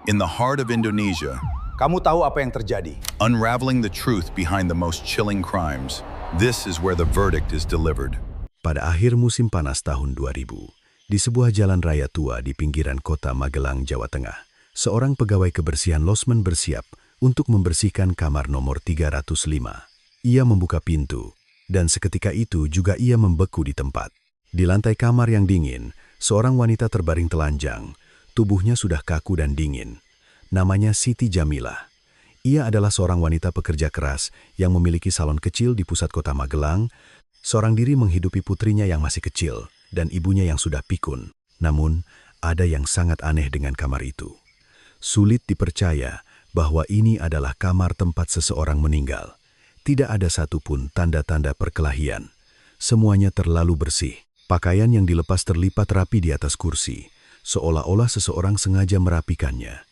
In the heart of Indonesia, Kamu tahu apa yang terjadi? unraveling the truth behind the most chilling crimes, this is where the verdict is delivered. Pada akhir musim panas tahun 2000, di sebuah jalan raya tua di pinggiran kota Magelang, Jawa Tengah, seorang pegawai kebersihan losmen bersiap untuk membersihkan kamar nomor 305. Ia membuka pintu, dan seketika itu juga ia membeku di tempat. Di lantai kamar yang dingin, seorang wanita terbaring telanjang. Tubuhnya sudah kaku dan dingin. Namanya Siti Jamilah. Ia adalah seorang wanita pekerja keras yang memiliki salon kecil di pusat kota Magelang, seorang diri menghidupi putrinya yang masih kecil dan ibunya yang sudah pikun. Namun, ada yang sangat aneh dengan kamar itu. Sulit dipercaya bahwa ini adalah kamar tempat seseorang meninggal. Tidak ada satupun tanda-tanda perkelahian. Semuanya terlalu bersih. Pakaian yang dilepas terlipat rapi di atas kursi, seolah-olah seseorang sengaja merapikannya.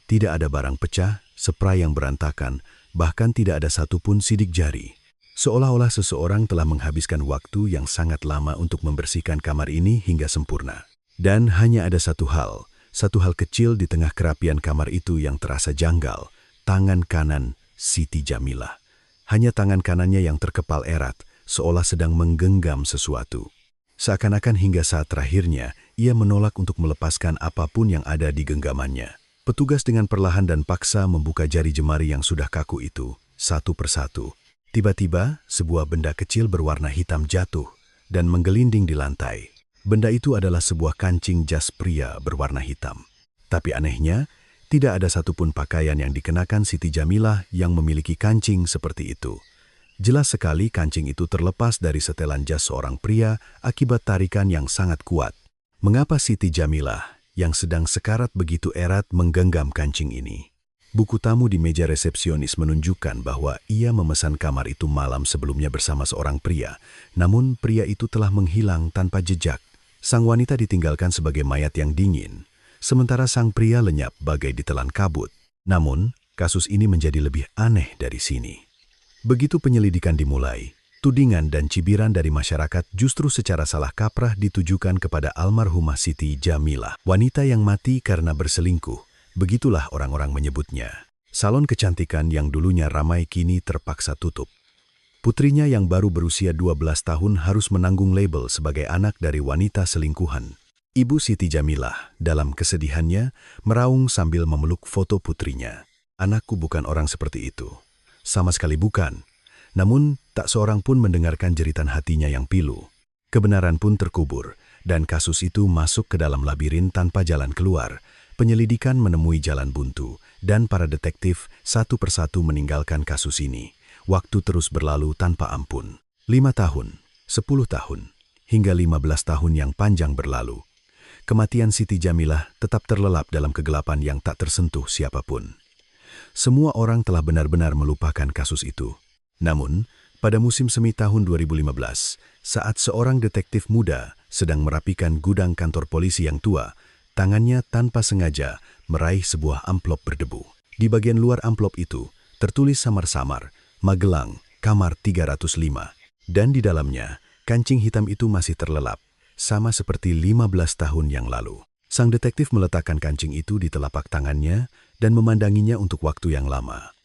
Tidak ada barang pecah, spray yang berantakan, bahkan tidak ada satupun sidik jari. Seolah-olah seseorang telah menghabiskan waktu yang sangat lama untuk membersihkan kamar ini hingga sempurna. Dan hanya ada satu hal kecil di tengah kerapian kamar itu yang terasa janggal, tangan kanan Siti Jamilah. Hanya tangan kanannya yang terkepal erat, seolah sedang menggenggam sesuatu. Seakan-akan hingga saat terakhirnya, ia menolak untuk melepaskan apapun yang ada di genggamannya. Petugas dengan perlahan dan paksa membuka jari jemari yang sudah kaku itu, satu persatu. Tiba-tiba, sebuah benda kecil berwarna hitam jatuh dan menggelinding di lantai. Benda itu adalah sebuah kancing jas pria berwarna hitam. Tapi anehnya, tidak ada satupun pakaian yang dikenakan Siti Jamilah yang memiliki kancing seperti itu. Jelas sekali kancing itu terlepas dari setelan jas seorang pria akibat tarikan yang sangat kuat. Mengapa Siti Jamilah yang sedang sekarat begitu erat menggenggam kancing ini? Buku tamu di meja resepsionis menunjukkan bahwa ia memesan kamar itu malam sebelumnya bersama seorang pria. Namun pria itu telah menghilang tanpa jejak. Sang wanita ditinggalkan sebagai mayat yang dingin, sementara sang pria lenyap bagai ditelan kabut. Namun, kasus ini menjadi lebih aneh dari sini. Begitu penyelidikan dimulai, tudingan dan cibiran dari masyarakat justru secara salah kaprah ditujukan kepada almarhumah Siti Jamilah, wanita yang mati karena berselingkuh. Begitulah orang-orang menyebutnya. Salon kecantikan yang dulunya ramai kini terpaksa tutup. Putrinya yang baru berusia 12 tahun harus menanggung label sebagai anak dari wanita selingkuhan. Ibu Siti Jamilah dalam kesedihannya meraung sambil memeluk foto putrinya. Anakku bukan orang seperti itu. Sama sekali bukan. Namun, tak seorang pun mendengarkan jeritan hatinya yang pilu. Kebenaran pun terkubur, dan kasus itu masuk ke dalam labirin tanpa jalan keluar. Penyelidikan menemui jalan buntu, dan para detektif satu persatu meninggalkan kasus ini. Waktu terus berlalu tanpa ampun. 5 tahun, 10 tahun, hingga 15 tahun yang panjang berlalu. Kematian Siti Jamilah tetap terlelap dalam kegelapan yang tak tersentuh siapapun. Semua orang telah benar-benar melupakan kasus itu. Namun, pada musim semi tahun 2015, saat seorang detektif muda sedang merapikan gudang kantor polisi yang tua, tangannya tanpa sengaja meraih sebuah amplop berdebu. Di bagian luar amplop itu, tertulis samar-samar, Magelang, kamar 305. Dan di dalamnya, kancing hitam itu masih terlelap, sama seperti 15 tahun yang lalu. Sang detektif meletakkan kancing itu di telapak tangannya dan memandanginya untuk waktu yang lama.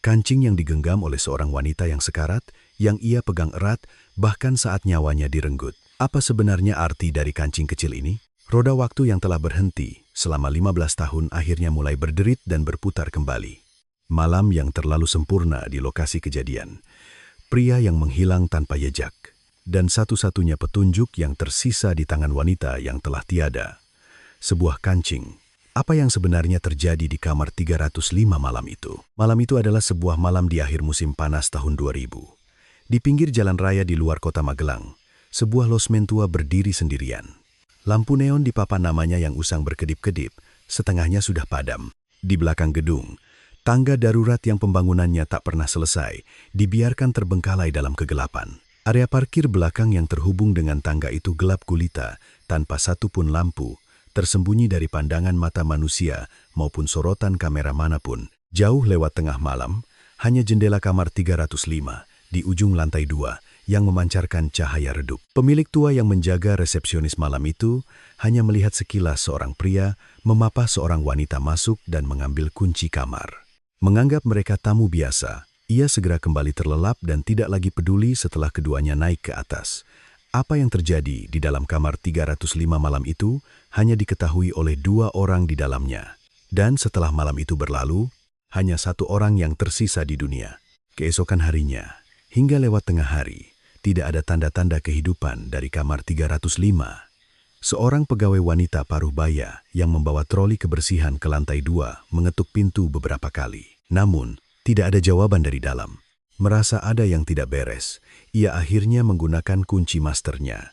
Kancing yang digenggam oleh seorang wanita yang sekarat, yang ia pegang erat, bahkan saat nyawanya direnggut. Apa sebenarnya arti dari kancing kecil ini? Roda waktu yang telah berhenti selama 15 tahun akhirnya mulai berderit dan berputar kembali. Malam yang terlalu sempurna di lokasi kejadian. Pria yang menghilang tanpa jejak. Dan satu-satunya petunjuk yang tersisa di tangan wanita yang telah tiada. Sebuah kancing. Apa yang sebenarnya terjadi di kamar 305 malam itu? Malam itu adalah sebuah malam di akhir musim panas tahun 2000. Di pinggir jalan raya di luar kota Magelang, sebuah losmen tua berdiri sendirian. Lampu neon di papan namanya yang usang berkedip-kedip, setengahnya sudah padam. Di belakang gedung, tangga darurat yang pembangunannya tak pernah selesai, dibiarkan terbengkalai dalam kegelapan. Area parkir belakang yang terhubung dengan tangga itu gelap gulita, tanpa satupun lampu, tersembunyi dari pandangan mata manusia maupun sorotan kamera manapun. Jauh lewat tengah malam, hanya jendela kamar 305 di ujung lantai 2 yang memancarkan cahaya redup. Pemilik tua yang menjaga resepsionis malam itu hanya melihat sekilas seorang pria memapah seorang wanita masuk dan mengambil kunci kamar. Menganggap mereka tamu biasa, ia segera kembali terlelap dan tidak lagi peduli setelah keduanya naik ke atas. Apa yang terjadi di dalam kamar 305 malam itu hanya diketahui oleh 2 orang di dalamnya. Dan setelah malam itu berlalu, hanya 1 orang yang tersisa di dunia. Keesokan harinya, hingga lewat tengah hari, tidak ada tanda-tanda kehidupan dari kamar 305. Seorang pegawai wanita paruh baya yang membawa troli kebersihan ke lantai 2 mengetuk pintu beberapa kali. Namun, tidak ada jawaban dari dalam. Merasa ada yang tidak beres, ia akhirnya menggunakan kunci masternya.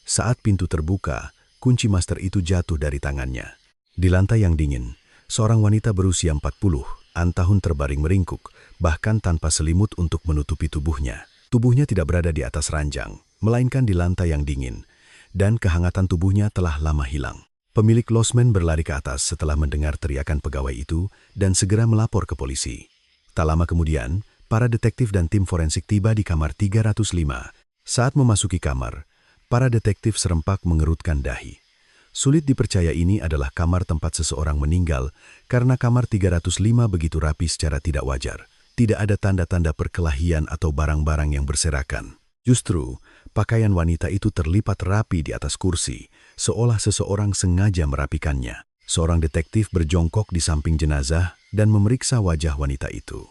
Saat pintu terbuka, kunci master itu jatuh dari tangannya. Di lantai yang dingin, seorang wanita berusia 40-an tahun terbaring meringkuk, bahkan tanpa selimut untuk menutupi tubuhnya. Tubuhnya tidak berada di atas ranjang, melainkan di lantai yang dingin, dan kehangatan tubuhnya telah lama hilang. Pemilik losmen berlari ke atas setelah mendengar teriakan pegawai itu dan segera melapor ke polisi. Tak lama kemudian, para detektif dan tim forensik tiba di kamar 305. Saat memasuki kamar, para detektif serempak mengerutkan dahi. Sulit dipercaya ini adalah kamar tempat seseorang meninggal karena kamar 305 begitu rapi secara tidak wajar. Tidak ada tanda-tanda perkelahian atau barang-barang yang berserakan. Justru, pakaian wanita itu terlipat rapi di atas kursi, seolah seseorang sengaja merapikannya. Seorang detektif berjongkok di samping jenazah dan memeriksa wajah wanita itu.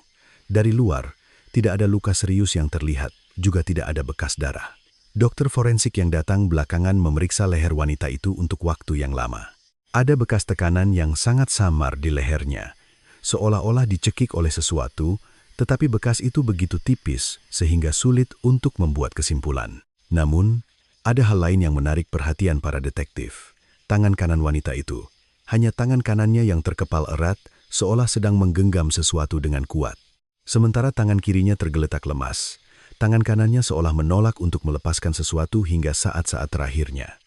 Dari luar, tidak ada luka serius yang terlihat, juga tidak ada bekas darah. Dokter forensik yang datang belakangan memeriksa leher wanita itu untuk waktu yang lama. Ada bekas tekanan yang sangat samar di lehernya, seolah-olah dicekik oleh sesuatu, tetapi bekas itu begitu tipis sehingga sulit untuk membuat kesimpulan. Namun, ada hal lain yang menarik perhatian para detektif. Tangan kanan wanita itu, hanya tangan kanannya yang terkepal erat, seolah sedang menggenggam sesuatu dengan kuat. Sementara tangan kirinya tergeletak lemas. Tangan kanannya seolah menolak untuk melepaskan sesuatu hingga saat-saat terakhirnya.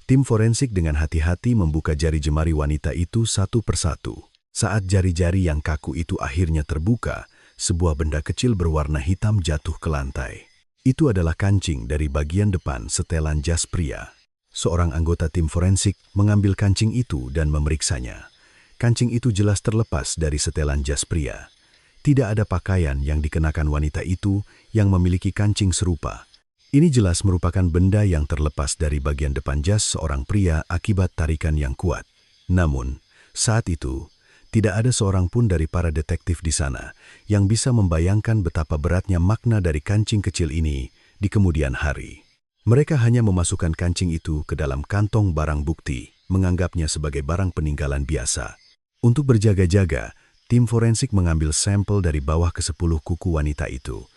Tim forensik dengan hati-hati membuka jari jemari wanita itu satu persatu. Saat jari-jari yang kaku itu akhirnya terbuka, sebuah benda kecil berwarna hitam jatuh ke lantai. Itu adalah kancing dari bagian depan setelan jas pria. Seorang anggota tim forensik mengambil kancing itu dan memeriksanya. Kancing itu jelas terlepas dari setelan jas pria. Tidak ada pakaian yang dikenakan wanita itu yang memiliki kancing serupa. Ini jelas merupakan benda yang terlepas dari bagian depan jas seorang pria akibat tarikan yang kuat. Namun, saat itu, tidak ada seorang pun dari para detektif di sana yang bisa membayangkan betapa beratnya makna dari kancing kecil ini di kemudian hari. Mereka hanya memasukkan kancing itu ke dalam kantong barang bukti, menganggapnya sebagai barang peninggalan biasa. Untuk berjaga-jaga, tim forensik mengambil sampel dari bawah ke-10 kuku wanita itu.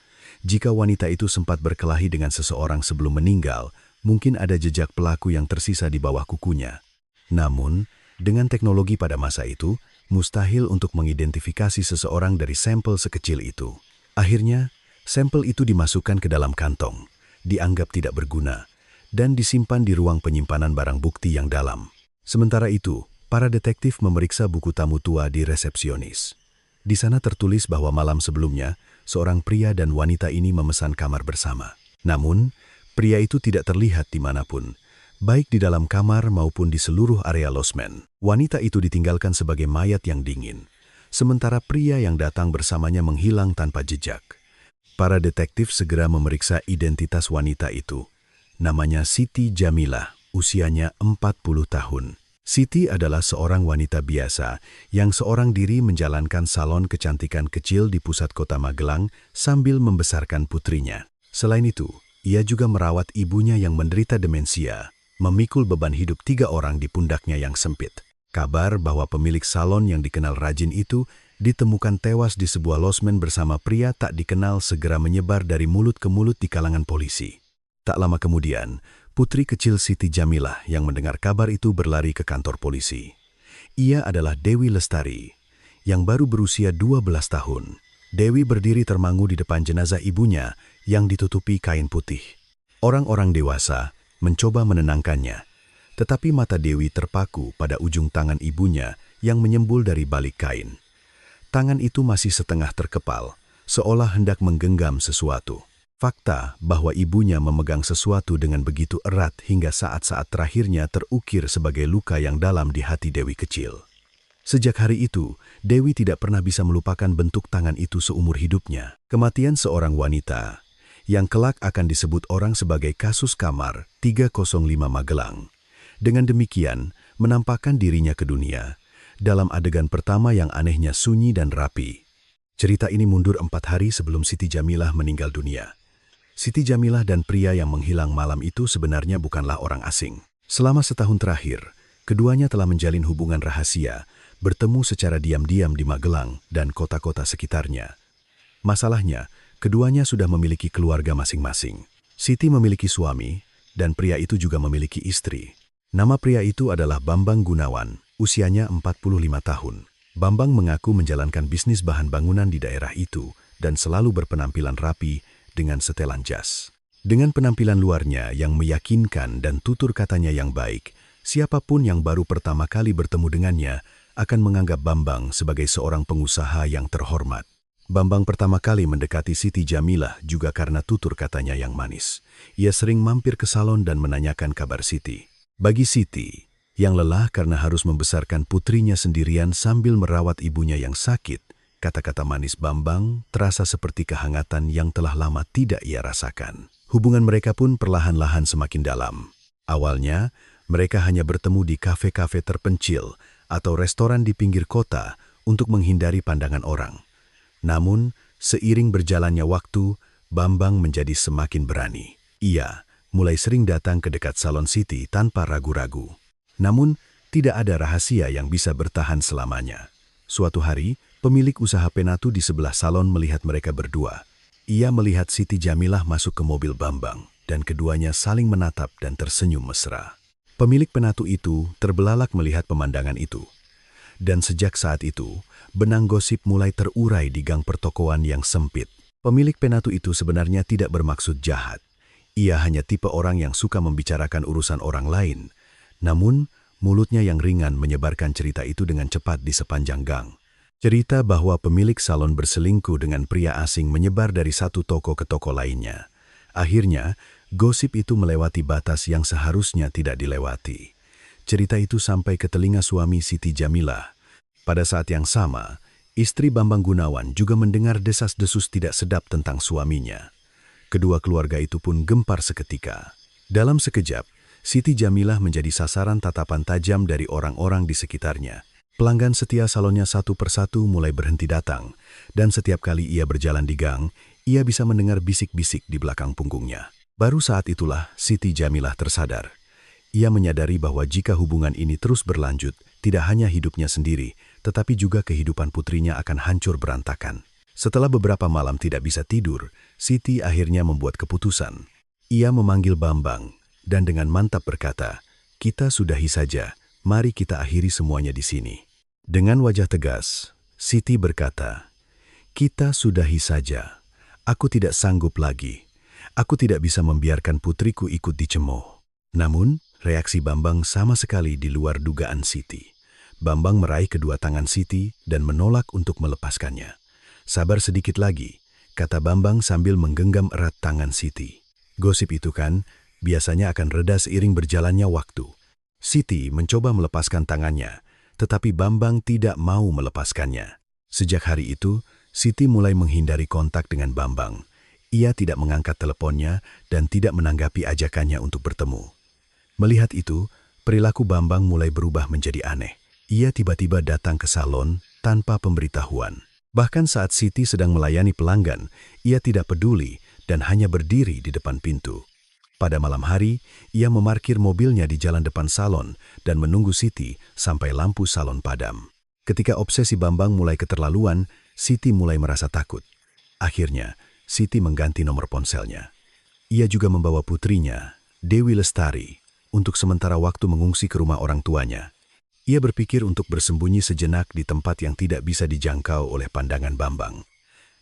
Jika wanita itu sempat berkelahi dengan seseorang sebelum meninggal, mungkin ada jejak pelaku yang tersisa di bawah kukunya. Namun, dengan teknologi pada masa itu, mustahil untuk mengidentifikasi seseorang dari sampel sekecil itu. Akhirnya, sampel itu dimasukkan ke dalam kantong, dianggap tidak berguna, dan disimpan di ruang penyimpanan barang bukti yang dalam. Sementara itu, para detektif memeriksa buku tamu tua di resepsionis. Di sana tertulis bahwa malam sebelumnya, seorang pria dan wanita ini memesan kamar bersama. Namun, pria itu tidak terlihat dimanapun, baik di dalam kamar maupun di seluruh area losmen. Wanita itu ditinggalkan sebagai mayat yang dingin, sementara pria yang datang bersamanya menghilang tanpa jejak. Para detektif segera memeriksa identitas wanita itu. Namanya Siti Jamilah, usianya 40 tahun. Siti adalah seorang wanita biasa yang seorang diri menjalankan salon kecantikan kecil di pusat kota Magelang sambil membesarkan putrinya. Selain itu, ia juga merawat ibunya yang menderita demensia, memikul beban hidup 3 orang di pundaknya yang sempit. Kabar bahwa pemilik salon yang dikenal rajin itu ditemukan tewas di sebuah losmen bersama pria tak dikenal segera menyebar dari mulut ke mulut di kalangan polisi. Tak lama kemudian, putri kecil Siti Jamilah yang mendengar kabar itu berlari ke kantor polisi. Ia adalah Dewi Lestari, yang baru berusia 12 tahun. Dewi berdiri termangu di depan jenazah ibunya yang ditutupi kain putih. Orang-orang dewasa mencoba menenangkannya, tetapi mata Dewi terpaku pada ujung tangan ibunya yang menyembul dari balik kain. Tangan itu masih setengah terkepal, seolah hendak menggenggam sesuatu. Fakta bahwa ibunya memegang sesuatu dengan begitu erat hingga saat-saat terakhirnya terukir sebagai luka yang dalam di hati Dewi kecil. Sejak hari itu, Dewi tidak pernah bisa melupakan bentuk tangan itu seumur hidupnya. Kematian seorang wanita, yang kelak akan disebut orang sebagai kasus kamar 305 Magelang. Dengan demikian, menampakkan dirinya ke dunia, dalam adegan pertama yang anehnya sunyi dan rapi. Cerita ini mundur 4 hari sebelum Siti Jamilah meninggal dunia. Siti Jamilah dan pria yang menghilang malam itu sebenarnya bukanlah orang asing. Selama setahun terakhir, keduanya telah menjalin hubungan rahasia, bertemu secara diam-diam di Magelang dan kota-kota sekitarnya. Masalahnya, keduanya sudah memiliki keluarga masing-masing. Siti memiliki suami, dan pria itu juga memiliki istri. Nama pria itu adalah Bambang Gunawan, usianya 45 tahun. Bambang mengaku menjalankan bisnis bahan bangunan di daerah itu dan selalu berpenampilan rapi dengan setelan jas. Dengan penampilan luarnya yang meyakinkan dan tutur katanya yang baik, siapapun yang baru pertama kali bertemu dengannya akan menganggap Bambang sebagai seorang pengusaha yang terhormat. Bambang pertama kali mendekati Siti Jamilah juga karena tutur katanya yang manis. Ia sering mampir ke salon dan menanyakan kabar Siti. Bagi Siti, yang lelah karena harus membesarkan putrinya sendirian sambil merawat ibunya yang sakit, kata-kata manis Bambang terasa seperti kehangatan yang telah lama tidak ia rasakan. Hubungan mereka pun perlahan-lahan semakin dalam. Awalnya, mereka hanya bertemu di kafe-kafe terpencil atau restoran di pinggir kota untuk menghindari pandangan orang. Namun, seiring berjalannya waktu, Bambang menjadi semakin berani. Ia mulai sering datang ke dekat salon Siti tanpa ragu-ragu. Namun, tidak ada rahasia yang bisa bertahan selamanya. Suatu hari, pemilik usaha penatu di sebelah salon melihat mereka berdua. Ia melihat Siti Jamilah masuk ke mobil Bambang, dan keduanya saling menatap dan tersenyum mesra. Pemilik penatu itu terbelalak melihat pemandangan itu. Dan sejak saat itu, benang gosip mulai terurai di gang pertokoan yang sempit. Pemilik penatu itu sebenarnya tidak bermaksud jahat. Ia hanya tipe orang yang suka membicarakan urusan orang lain. Namun, mulutnya yang ringan menyebarkan cerita itu dengan cepat di sepanjang gang. Cerita bahwa pemilik salon berselingkuh dengan pria asing menyebar dari satu toko ke toko lainnya. Akhirnya, gosip itu melewati batas yang seharusnya tidak dilewati. Cerita itu sampai ke telinga suami Siti Jamilah. Pada saat yang sama, istri Bambang Gunawan juga mendengar desas-desus tidak sedap tentang suaminya. Kedua keluarga itu pun gempar seketika. Dalam sekejap, Siti Jamilah menjadi sasaran tatapan tajam dari orang-orang di sekitarnya. Pelanggan setia salonnya satu persatu mulai berhenti datang, dan setiap kali ia berjalan di gang, ia bisa mendengar bisik-bisik di belakang punggungnya. Baru saat itulah Siti Jamilah tersadar. Ia menyadari bahwa jika hubungan ini terus berlanjut, tidak hanya hidupnya sendiri, tetapi juga kehidupan putrinya akan hancur berantakan. Setelah beberapa malam tidak bisa tidur, Siti akhirnya membuat keputusan. Ia memanggil Bambang, dan dengan mantap berkata, "Kita sudahi saja, mari kita akhiri semuanya di sini." Dengan wajah tegas, Siti berkata, "Kita sudahi saja. Aku tidak sanggup lagi. Aku tidak bisa membiarkan putriku ikut dicemooh." Namun, reaksi Bambang sama sekali di luar dugaan Siti. Bambang meraih kedua tangan Siti dan menolak untuk melepaskannya. "Sabar sedikit lagi," kata Bambang sambil menggenggam erat tangan Siti. Gosip itu kan biasanya akan reda seiring berjalannya waktu. Siti mencoba melepaskan tangannya, tetapi Bambang tidak mau melepaskannya. Sejak hari itu, Siti mulai menghindari kontak dengan Bambang. Ia tidak mengangkat teleponnya dan tidak menanggapi ajakannya untuk bertemu. Melihat itu, perilaku Bambang mulai berubah menjadi aneh. Ia tiba-tiba datang ke salon tanpa pemberitahuan. Bahkan saat Siti sedang melayani pelanggan, ia tidak peduli dan hanya berdiri di depan pintu. Pada malam hari, ia memarkir mobilnya di jalan depan salon dan menunggu Siti sampai lampu salon padam. Ketika obsesi Bambang mulai keterlaluan, Siti mulai merasa takut. Akhirnya, Siti mengganti nomor ponselnya. Ia juga membawa putrinya, Dewi Lestari, untuk sementara waktu mengungsi ke rumah orang tuanya. Ia berpikir untuk bersembunyi sejenak di tempat yang tidak bisa dijangkau oleh pandangan Bambang.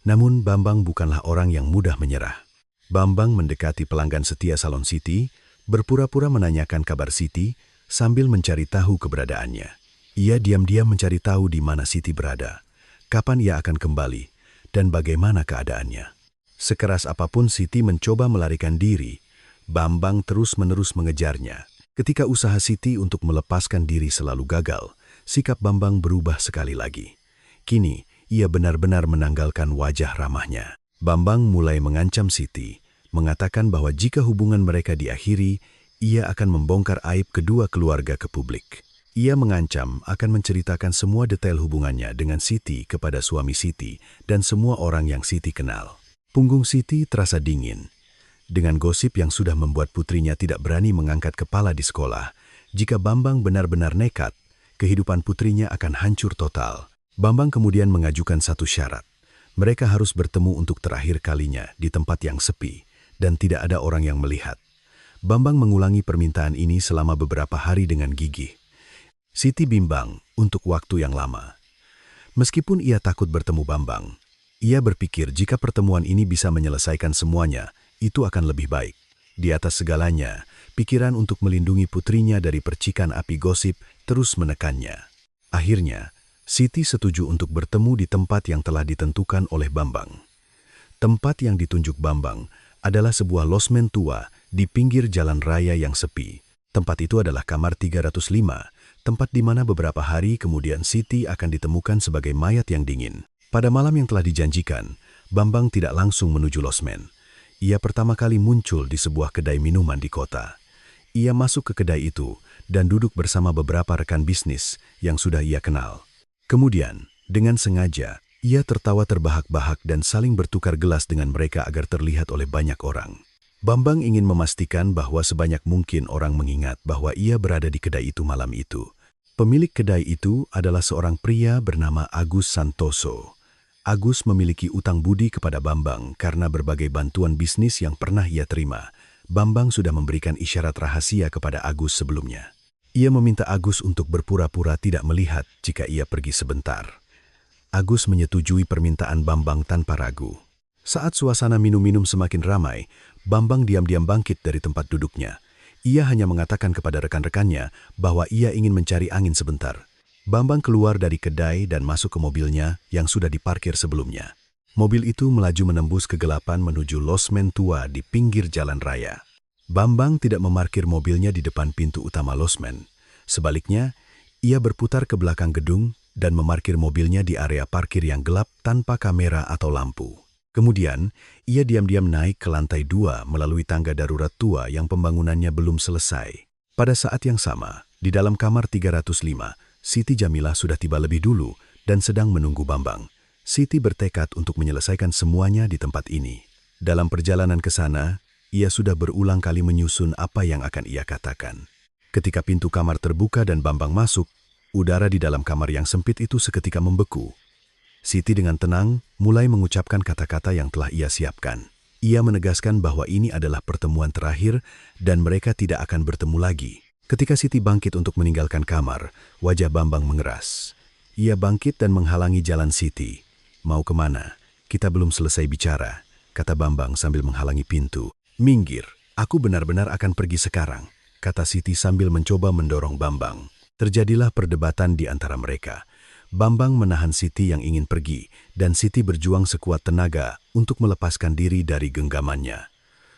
Namun Bambang bukanlah orang yang mudah menyerah. Bambang mendekati pelanggan setia salon Siti, berpura-pura menanyakan kabar Siti sambil mencari tahu keberadaannya. Ia diam-diam mencari tahu di mana Siti berada, kapan ia akan kembali, dan bagaimana keadaannya. Sekeras apapun Siti mencoba melarikan diri, Bambang terus-menerus mengejarnya. Ketika usaha Siti untuk melepaskan diri selalu gagal, sikap Bambang berubah sekali lagi. Kini, ia benar-benar menanggalkan wajah ramahnya. Bambang mulai mengancam Siti, mengatakan bahwa jika hubungan mereka diakhiri, ia akan membongkar aib kedua keluarga ke publik. Ia mengancam akan menceritakan semua detail hubungannya dengan Siti kepada suami Siti dan semua orang yang Siti kenal. Punggung Siti terasa dingin. Dengan gosip yang sudah membuat putrinya tidak berani mengangkat kepala di sekolah, jika Bambang benar-benar nekat, kehidupan putrinya akan hancur total. Bambang kemudian mengajukan satu syarat. Mereka harus bertemu untuk terakhir kalinya di tempat yang sepi dan tidak ada orang yang melihat. Bambang mengulangi permintaan ini selama beberapa hari dengan gigih. Siti bimbang untuk waktu yang lama. Meskipun ia takut bertemu Bambang, ia berpikir jika pertemuan ini bisa menyelesaikan semuanya, itu akan lebih baik. Di atas segalanya, pikiran untuk melindungi putrinya dari percikan api gosip terus menekannya. Akhirnya, Siti setuju untuk bertemu di tempat yang telah ditentukan oleh Bambang. Tempat yang ditunjuk Bambang adalah sebuah losmen tua di pinggir jalan raya yang sepi. Tempat itu adalah kamar 305, tempat di mana beberapa hari kemudian Siti akan ditemukan sebagai mayat yang dingin. Pada malam yang telah dijanjikan, Bambang tidak langsung menuju losmen. Ia pertama kali muncul di sebuah kedai minuman di kota. Ia masuk ke kedai itu dan duduk bersama beberapa rekan bisnis yang sudah ia kenal. Kemudian, dengan sengaja, ia tertawa terbahak-bahak dan saling bertukar gelas dengan mereka agar terlihat oleh banyak orang. Bambang ingin memastikan bahwa sebanyak mungkin orang mengingat bahwa ia berada di kedai itu malam itu. Pemilik kedai itu adalah seorang pria bernama Agus Santoso. Agus memiliki utang budi kepada Bambang karena berbagai bantuan bisnis yang pernah ia terima. Bambang sudah memberikan isyarat rahasia kepada Agus sebelumnya. Ia meminta Agus untuk berpura-pura tidak melihat jika ia pergi sebentar. Agus menyetujui permintaan Bambang tanpa ragu. Saat suasana minum-minum semakin ramai, Bambang diam-diam bangkit dari tempat duduknya. Ia hanya mengatakan kepada rekan-rekannya bahwa ia ingin mencari angin sebentar. Bambang keluar dari kedai dan masuk ke mobilnya yang sudah diparkir sebelumnya. Mobil itu melaju menembus kegelapan menuju losmen tua di pinggir jalan raya. Bambang tidak memarkir mobilnya di depan pintu utama losmen. Sebaliknya, ia berputar ke belakang gedung dan memarkir mobilnya di area parkir yang gelap tanpa kamera atau lampu. Kemudian, ia diam-diam naik ke lantai 2 melalui tangga darurat tua yang pembangunannya belum selesai. Pada saat yang sama, di dalam kamar 305, Siti Jamilah sudah tiba lebih dulu dan sedang menunggu Bambang. Siti bertekad untuk menyelesaikan semuanya di tempat ini. Dalam perjalanan ke sana, ia sudah berulang kali menyusun apa yang akan ia katakan. Ketika pintu kamar terbuka dan Bambang masuk, udara di dalam kamar yang sempit itu seketika membeku. Siti dengan tenang mulai mengucapkan kata-kata yang telah ia siapkan. Ia menegaskan bahwa ini adalah pertemuan terakhir dan mereka tidak akan bertemu lagi. Ketika Siti bangkit untuk meninggalkan kamar, wajah Bambang mengeras. Ia bangkit dan menghalangi jalan Siti. "Mau kemana? Kita belum selesai bicara," kata Bambang sambil menghalangi pintu. "Minggir, aku benar-benar akan pergi sekarang," kata Siti sambil mencoba mendorong Bambang. Terjadilah perdebatan di antara mereka. Bambang menahan Siti yang ingin pergi, dan Siti berjuang sekuat tenaga untuk melepaskan diri dari genggamannya.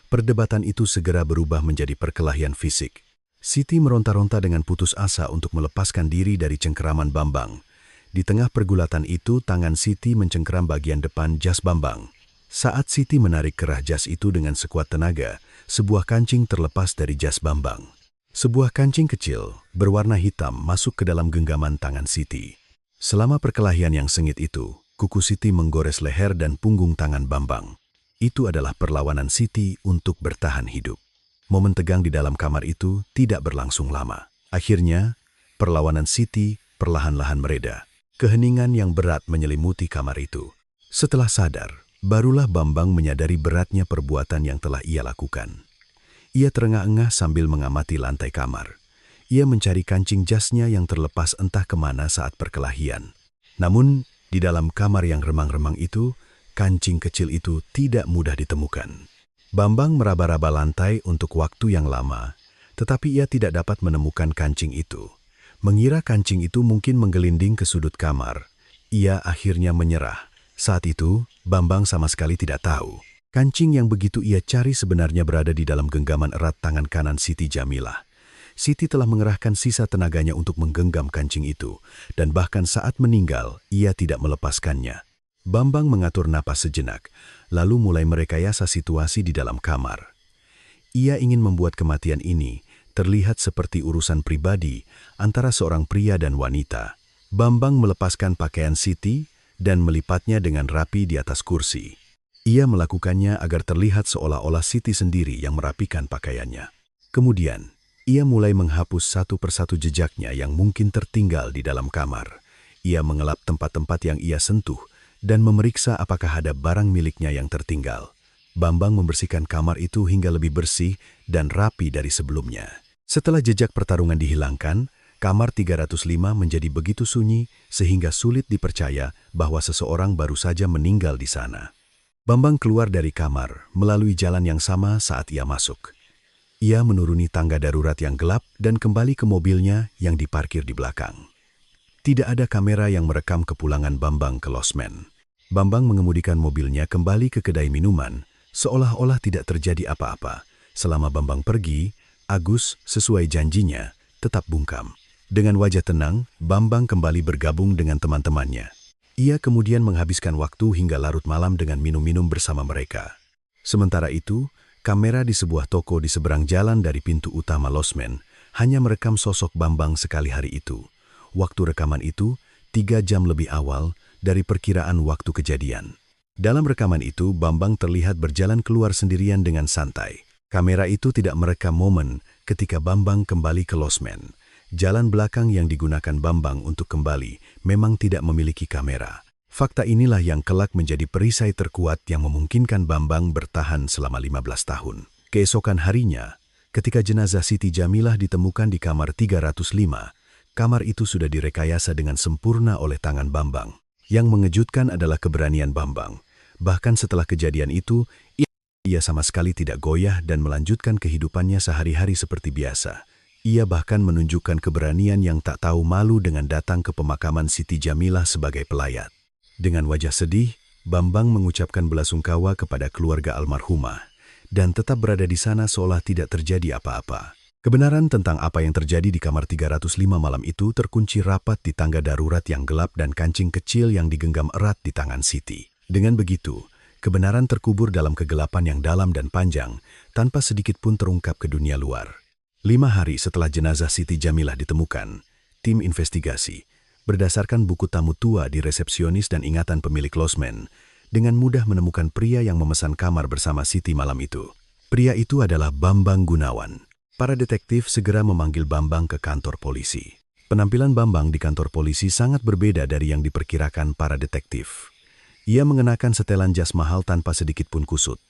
Perdebatan itu segera berubah menjadi perkelahian fisik. Siti meronta-ronta dengan putus asa untuk melepaskan diri dari cengkeraman Bambang. Di tengah pergulatan itu, tangan Siti mencengkeram bagian depan jas Bambang. Saat Siti menarik kerah jas itu dengan sekuat tenaga, sebuah kancing terlepas dari jas Bambang. Sebuah kancing kecil, berwarna hitam, masuk ke dalam genggaman tangan Siti. Selama perkelahian yang sengit itu, kuku Siti menggores leher dan punggung tangan Bambang. Itu adalah perlawanan Siti untuk bertahan hidup. Momen tegang di dalam kamar itu tidak berlangsung lama. Akhirnya, perlawanan Siti perlahan-lahan mereda. Keheningan yang berat menyelimuti kamar itu. Setelah sadar, barulah Bambang menyadari beratnya perbuatan yang telah ia lakukan. Ia terengah-engah sambil mengamati lantai kamar. Ia mencari kancing jasnya yang terlepas entah kemana saat perkelahian. Namun, di dalam kamar yang remang-remang itu, kancing kecil itu tidak mudah ditemukan. Bambang meraba-raba lantai untuk waktu yang lama, tetapi ia tidak dapat menemukan kancing itu. Mengira kancing itu mungkin menggelinding ke sudut kamar, ia akhirnya menyerah. Saat itu, Bambang sama sekali tidak tahu Kancing yang begitu ia cari sebenarnya berada di dalam genggaman erat tangan kanan Siti Jamilah. Siti telah mengerahkan sisa tenaganya untuk menggenggam kancing itu, dan bahkan saat meninggal, ia tidak melepaskannya. Bambang mengatur napas sejenak, lalu mulai merekayasa situasi di dalam kamar. Ia ingin membuat kematian ini terlihat seperti urusan pribadi antara seorang pria dan wanita. Bambang melepaskan pakaian Siti dan melipatnya dengan rapi di atas kursi. Ia melakukannya agar terlihat seolah-olah Siti sendiri yang merapikan pakaiannya. Kemudian, ia mulai menghapus satu persatu jejaknya yang mungkin tertinggal di dalam kamar. Ia mengelap tempat-tempat yang ia sentuh dan memeriksa apakah ada barang miliknya yang tertinggal. Bambang membersihkan kamar itu hingga lebih bersih dan rapi dari sebelumnya. Setelah jejak pertarungan dihilangkan, kamar 305 menjadi begitu sunyi sehingga sulit dipercaya bahwa seseorang baru saja meninggal di sana. Bambang keluar dari kamar melalui jalan yang sama saat ia masuk. Ia menuruni tangga darurat yang gelap dan kembali ke mobilnya yang diparkir di belakang. Tidak ada kamera yang merekam kepulangan Bambang ke losmen. Bambang mengemudikan mobilnya kembali ke kedai minuman, seolah-olah tidak terjadi apa-apa. Selama Bambang pergi, Agus, sesuai janjinya, tetap bungkam. Dengan wajah tenang, Bambang kembali bergabung dengan teman-temannya. Ia kemudian menghabiskan waktu hingga larut malam dengan minum-minum bersama mereka. Sementara itu, kamera di sebuah toko di seberang jalan dari pintu utama losmen hanya merekam sosok Bambang sekali hari itu. Waktu rekaman itu 3 jam lebih awal dari perkiraan waktu kejadian. Dalam rekaman itu, Bambang terlihat berjalan keluar sendirian dengan santai. Kamera itu tidak merekam momen ketika Bambang kembali ke losmen. Jalan belakang yang digunakan Bambang untuk kembali memang tidak memiliki kamera. Fakta inilah yang kelak menjadi perisai terkuat yang memungkinkan Bambang bertahan selama 15 tahun. Keesokan harinya, ketika jenazah Siti Jamilah ditemukan di kamar 305, kamar itu sudah direkayasa dengan sempurna oleh tangan Bambang. Yang mengejutkan adalah keberanian Bambang. Bahkan setelah kejadian itu, ia sama sekali tidak goyah dan melanjutkan kehidupannya sehari-hari seperti biasa. Ia bahkan menunjukkan keberanian yang tak tahu malu dengan datang ke pemakaman Siti Jamilah sebagai pelayat. Dengan wajah sedih, Bambang mengucapkan belasungkawa kepada keluarga almarhumah dan tetap berada di sana seolah tidak terjadi apa-apa. Kebenaran tentang apa yang terjadi di kamar 305 malam itu terkunci rapat di tangga darurat yang gelap dan kancing kecil yang digenggam erat di tangan Siti. Dengan begitu, kebenaran terkubur dalam kegelapan yang dalam dan panjang tanpa sedikit pun terungkap ke dunia luar. 5 hari setelah jenazah Siti Jamilah ditemukan, tim investigasi, berdasarkan buku tamu tua di resepsionis dan ingatan pemilik losmen, dengan mudah menemukan pria yang memesan kamar bersama Siti malam itu. Pria itu adalah Bambang Gunawan. Para detektif segera memanggil Bambang ke kantor polisi. Penampilan Bambang di kantor polisi sangat berbeda dari yang diperkirakan para detektif. Ia mengenakan setelan jas mahal tanpa sedikit pun kusut.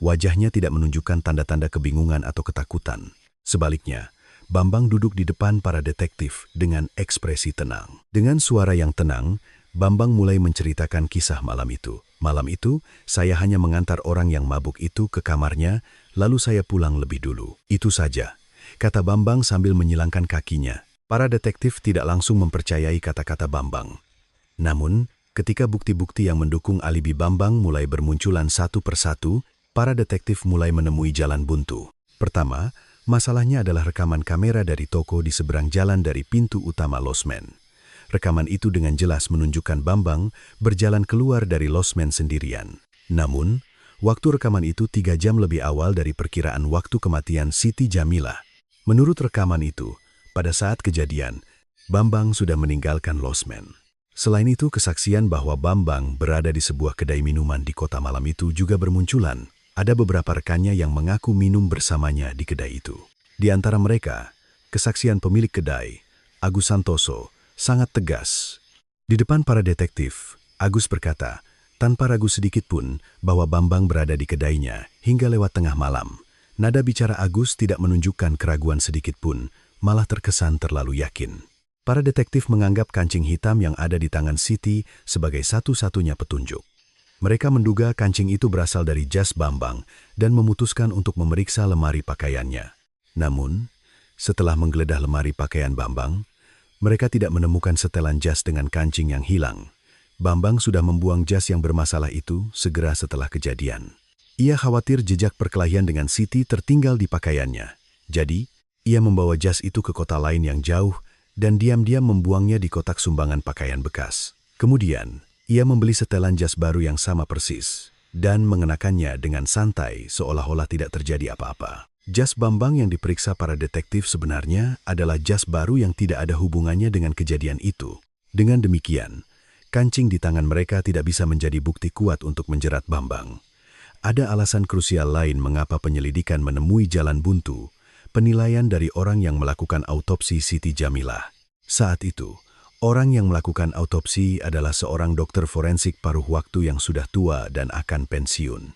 Wajahnya tidak menunjukkan tanda-tanda kebingungan atau ketakutan. Sebaliknya, Bambang duduk di depan para detektif dengan ekspresi tenang. Dengan suara yang tenang, Bambang mulai menceritakan kisah malam itu. Malam itu, saya hanya mengantar orang yang mabuk itu ke kamarnya, lalu saya pulang lebih dulu. Itu saja, kata Bambang sambil menyilangkan kakinya. Para detektif tidak langsung mempercayai kata-kata Bambang. Namun, ketika bukti-bukti yang mendukung alibi Bambang mulai bermunculan satu persatu, para detektif mulai menemui jalan buntu. Pertama, masalahnya adalah rekaman kamera dari toko di seberang jalan dari pintu utama losmen. Rekaman itu dengan jelas menunjukkan Bambang berjalan keluar dari losmen sendirian. Namun, waktu rekaman itu 3 jam lebih awal dari perkiraan waktu kematian Siti Jamilah. Menurut rekaman itu, pada saat kejadian, Bambang sudah meninggalkan losmen. Selain itu, kesaksian bahwa Bambang berada di sebuah kedai minuman di kota malam itu juga bermunculan. Ada beberapa rekannya yang mengaku minum bersamanya di kedai itu. Di antara mereka, kesaksian pemilik kedai, Agus Santoso, sangat tegas. Di depan para detektif, Agus berkata, tanpa ragu sedikit pun, bahwa Bambang berada di kedainya hingga lewat tengah malam. Nada bicara Agus tidak menunjukkan keraguan sedikit pun, malah terkesan terlalu yakin. Para detektif menganggap kancing hitam yang ada di tangan Siti sebagai satu-satunya petunjuk. Mereka menduga kancing itu berasal dari jas Bambang dan memutuskan untuk memeriksa lemari pakaiannya. Namun, setelah menggeledah lemari pakaian Bambang, mereka tidak menemukan setelan jas dengan kancing yang hilang. Bambang sudah membuang jas yang bermasalah itu segera setelah kejadian. Ia khawatir jejak perkelahian dengan Siti tertinggal di pakaiannya. Jadi, ia membawa jas itu ke kota lain yang jauh dan diam-diam membuangnya di kotak sumbangan pakaian bekas. Kemudian, ia membeli setelan jas baru yang sama persis dan mengenakannya dengan santai seolah-olah tidak terjadi apa-apa. Jas Bambang yang diperiksa para detektif sebenarnya adalah jas baru yang tidak ada hubungannya dengan kejadian itu. Dengan demikian, kancing di tangan mereka tidak bisa menjadi bukti kuat untuk menjerat Bambang. Ada alasan krusial lain mengapa penyelidikan menemui jalan buntu, penilaian dari orang yang melakukan autopsi Siti Jamilah. Saat itu, orang yang melakukan autopsi adalah seorang dokter forensik paruh waktu yang sudah tua dan akan pensiun.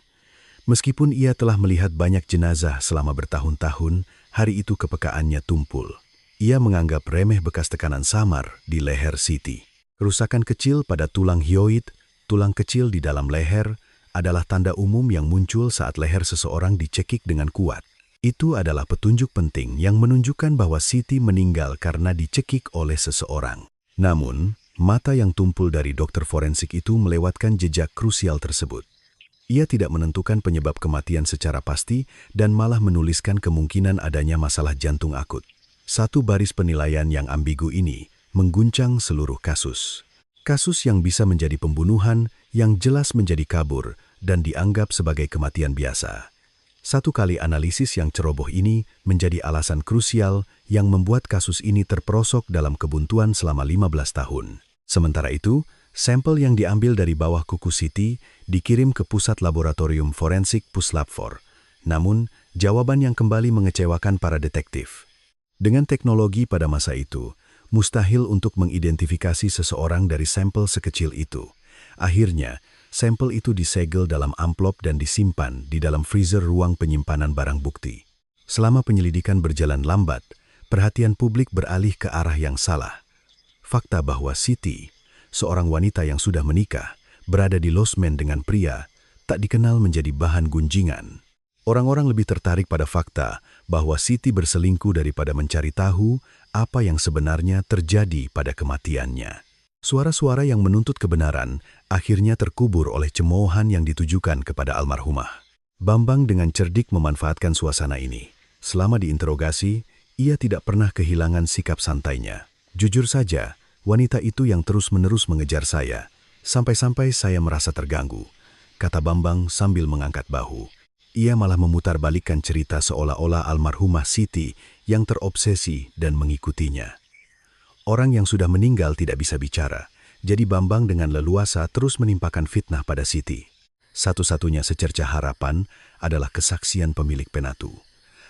Meskipun ia telah melihat banyak jenazah selama bertahun-tahun, hari itu kepekaannya tumpul. Ia menganggap remeh bekas tekanan samar di leher Siti. Kerusakan kecil pada tulang hyoid, tulang kecil di dalam leher, adalah tanda umum yang muncul saat leher seseorang dicekik dengan kuat. Itu adalah petunjuk penting yang menunjukkan bahwa Siti meninggal karena dicekik oleh seseorang. Namun, mata yang tumpul dari dokter forensik itu melewatkan jejak krusial tersebut. Ia tidak menentukan penyebab kematian secara pasti dan malah menuliskan kemungkinan adanya masalah jantung akut. Satu baris penilaian yang ambigu ini mengguncang seluruh kasus. Kasus yang bisa menjadi pembunuhan, yang jelas menjadi kabur, dan dianggap sebagai kematian biasa. Satu kali analisis yang ceroboh ini menjadi alasan krusial yang membuat kasus ini terperosok dalam kebuntuan selama 15 tahun. Sementara itu, sampel yang diambil dari bawah kuku Siti dikirim ke Pusat Laboratorium Forensik Puslapfor. Namun, jawaban yang kembali mengecewakan para detektif. Dengan teknologi pada masa itu, mustahil untuk mengidentifikasi seseorang dari sampel sekecil itu. Akhirnya, sampel itu disegel dalam amplop dan disimpan di dalam freezer ruang penyimpanan barang bukti. Selama penyelidikan berjalan lambat, perhatian publik beralih ke arah yang salah. Fakta bahwa Siti, seorang wanita yang sudah menikah, berada di losmen dengan pria, tak dikenal menjadi bahan gunjingan. Orang-orang lebih tertarik pada fakta bahwa Siti berselingkuh daripada mencari tahu apa yang sebenarnya terjadi pada kematiannya. Suara-suara yang menuntut kebenaran akhirnya terkubur oleh cemoohan yang ditujukan kepada almarhumah. Bambang dengan cerdik memanfaatkan suasana ini. Selama diinterogasi, ia tidak pernah kehilangan sikap santainya. Jujur saja, wanita itu yang terus-menerus mengejar saya. Sampai-sampai saya merasa terganggu, kata Bambang sambil mengangkat bahu. Ia malah memutarbalikkan cerita seolah-olah almarhumah Siti yang terobsesi dan mengikutinya. Orang yang sudah meninggal tidak bisa bicara, jadi Bambang dengan leluasa terus menimpakan fitnah pada Siti. Satu-satunya secerca harapan adalah kesaksian pemilik penatu.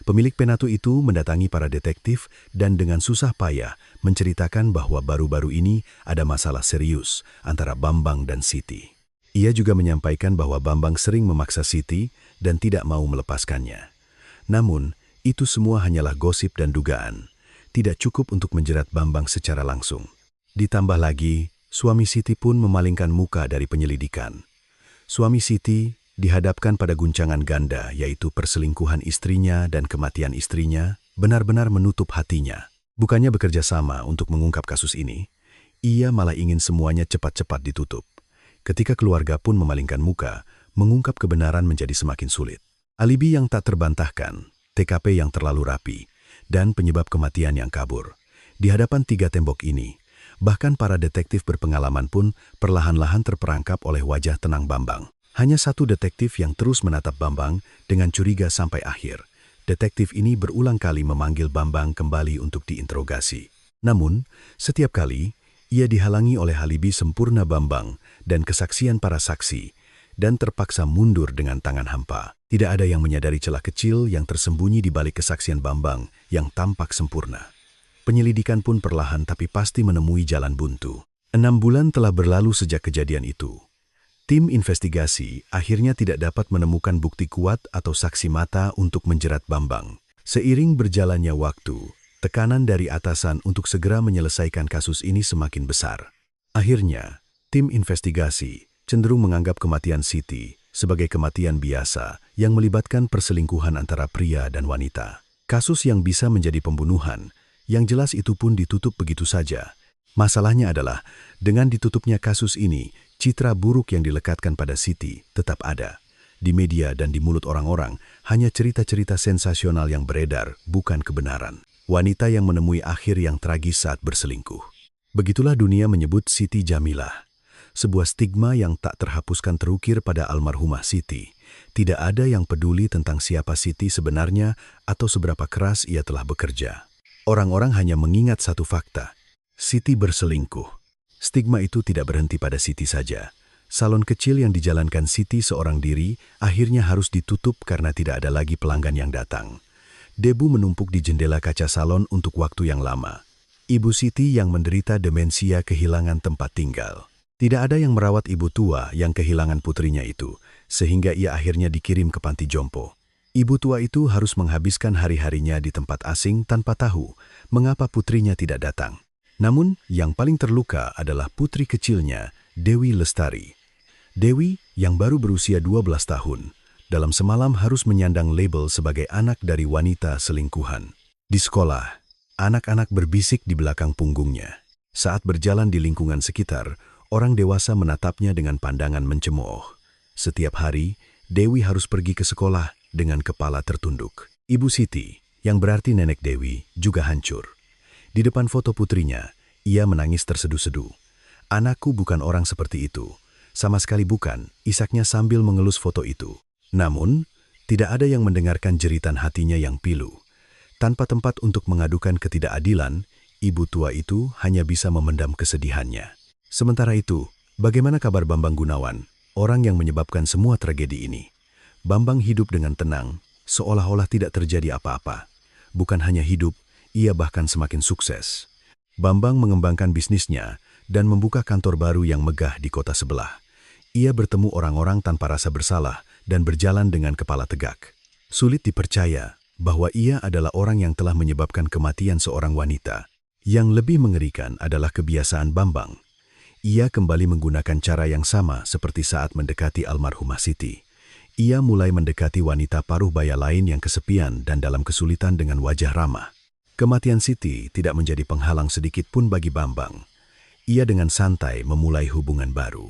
Pemilik penatu itu mendatangi para detektif dan dengan susah payah menceritakan bahwa baru-baru ini ada masalah serius antara Bambang dan Siti. Ia juga menyampaikan bahwa Bambang sering memaksa Siti dan tidak mau melepaskannya. Namun, itu semua hanyalah gosip dan dugaan. Tidak cukup untuk menjerat Bambang secara langsung. Ditambah lagi, suami Siti pun memalingkan muka dari penyelidikan. Suami Siti dihadapkan pada guncangan ganda, yaitu perselingkuhan istrinya dan kematian istrinya, benar-benar menutup hatinya. Bukannya bekerja sama untuk mengungkap kasus ini, ia malah ingin semuanya cepat-cepat ditutup. Ketika keluarga pun memalingkan muka, mengungkap kebenaran menjadi semakin sulit. Alibi yang tak terbantahkan, TKP yang terlalu rapi, dan penyebab kematian yang kabur. Di hadapan tiga tembok ini, bahkan para detektif berpengalaman pun perlahan-lahan terperangkap oleh wajah tenang Bambang. Hanya satu detektif yang terus menatap Bambang dengan curiga sampai akhir. Detektif ini berulang kali memanggil Bambang kembali untuk diinterogasi. Namun, setiap kali, ia dihalangi oleh alibi sempurna Bambang dan kesaksian para saksi, dan terpaksa mundur dengan tangan hampa. Tidak ada yang menyadari celah kecil yang tersembunyi di balik kesaksian Bambang yang tampak sempurna. Penyelidikan pun perlahan tapi pasti menemui jalan buntu. 6 bulan telah berlalu sejak kejadian itu. Tim investigasi akhirnya tidak dapat menemukan bukti kuat atau saksi mata untuk menjerat Bambang. Seiring berjalannya waktu, tekanan dari atasan untuk segera menyelesaikan kasus ini semakin besar. Akhirnya, tim investigasi cenderung menganggap kematian Siti sebagai kematian biasa yang melibatkan perselingkuhan antara pria dan wanita. Kasus yang bisa menjadi pembunuhan, yang jelas itu pun ditutup begitu saja. Masalahnya adalah, dengan ditutupnya kasus ini, citra buruk yang dilekatkan pada Siti tetap ada. Di media dan di mulut orang-orang, hanya cerita-cerita sensasional yang beredar, bukan kebenaran. Wanita yang menemui akhir yang tragis saat berselingkuh. Begitulah dunia menyebut Siti Jamilah. Sebuah stigma yang tak terhapuskan terukir pada almarhumah Siti. Tidak ada yang peduli tentang siapa Siti sebenarnya atau seberapa keras ia telah bekerja. Orang-orang hanya mengingat satu fakta. Siti berselingkuh. Stigma itu tidak berhenti pada Siti saja. Salon kecil yang dijalankan Siti seorang diri akhirnya harus ditutup karena tidak ada lagi pelanggan yang datang. Debu menumpuk di jendela kaca salon untuk waktu yang lama. Ibu Siti yang menderita demensia kehilangan tempat tinggal. Tidak ada yang merawat ibu tua yang kehilangan putrinya itu, sehingga ia akhirnya dikirim ke panti jompo. Ibu tua itu harus menghabiskan hari-harinya di tempat asing tanpa tahu mengapa putrinya tidak datang. Namun, yang paling terluka adalah putri kecilnya, Dewi Lestari. Dewi, yang baru berusia 12 tahun, dalam semalam harus menyandang label sebagai anak dari wanita selingkuhan. Di sekolah, anak-anak berbisik di belakang punggungnya. Saat berjalan di lingkungan sekitar, orang dewasa menatapnya dengan pandangan mencemooh. Setiap hari, Dewi harus pergi ke sekolah dengan kepala tertunduk. Ibu Siti, yang berarti nenek Dewi, juga hancur. Di depan foto putrinya, ia menangis terseduh-seduh. "Anakku bukan orang seperti itu." Sama sekali bukan, isaknya sambil mengelus foto itu. Namun, tidak ada yang mendengarkan jeritan hatinya yang pilu. Tanpa tempat untuk mengadukan ketidakadilan, ibu tua itu hanya bisa memendam kesedihannya. Sementara itu, bagaimana kabar Bambang Gunawan, orang yang menyebabkan semua tragedi ini? Bambang hidup dengan tenang, seolah-olah tidak terjadi apa-apa. Bukan hanya hidup, ia bahkan semakin sukses. Bambang mengembangkan bisnisnya dan membuka kantor baru yang megah di kota sebelah. Ia bertemu orang-orang tanpa rasa bersalah dan berjalan dengan kepala tegak. Sulit dipercaya bahwa ia adalah orang yang telah menyebabkan kematian seorang wanita. Yang lebih mengerikan adalah kebiasaan Bambang. Ia kembali menggunakan cara yang sama seperti saat mendekati almarhumah Siti. Ia mulai mendekati wanita paruh baya lain yang kesepian dan dalam kesulitan dengan wajah ramah. Kematian Siti tidak menjadi penghalang sedikit pun bagi Bambang. Ia dengan santai memulai hubungan baru.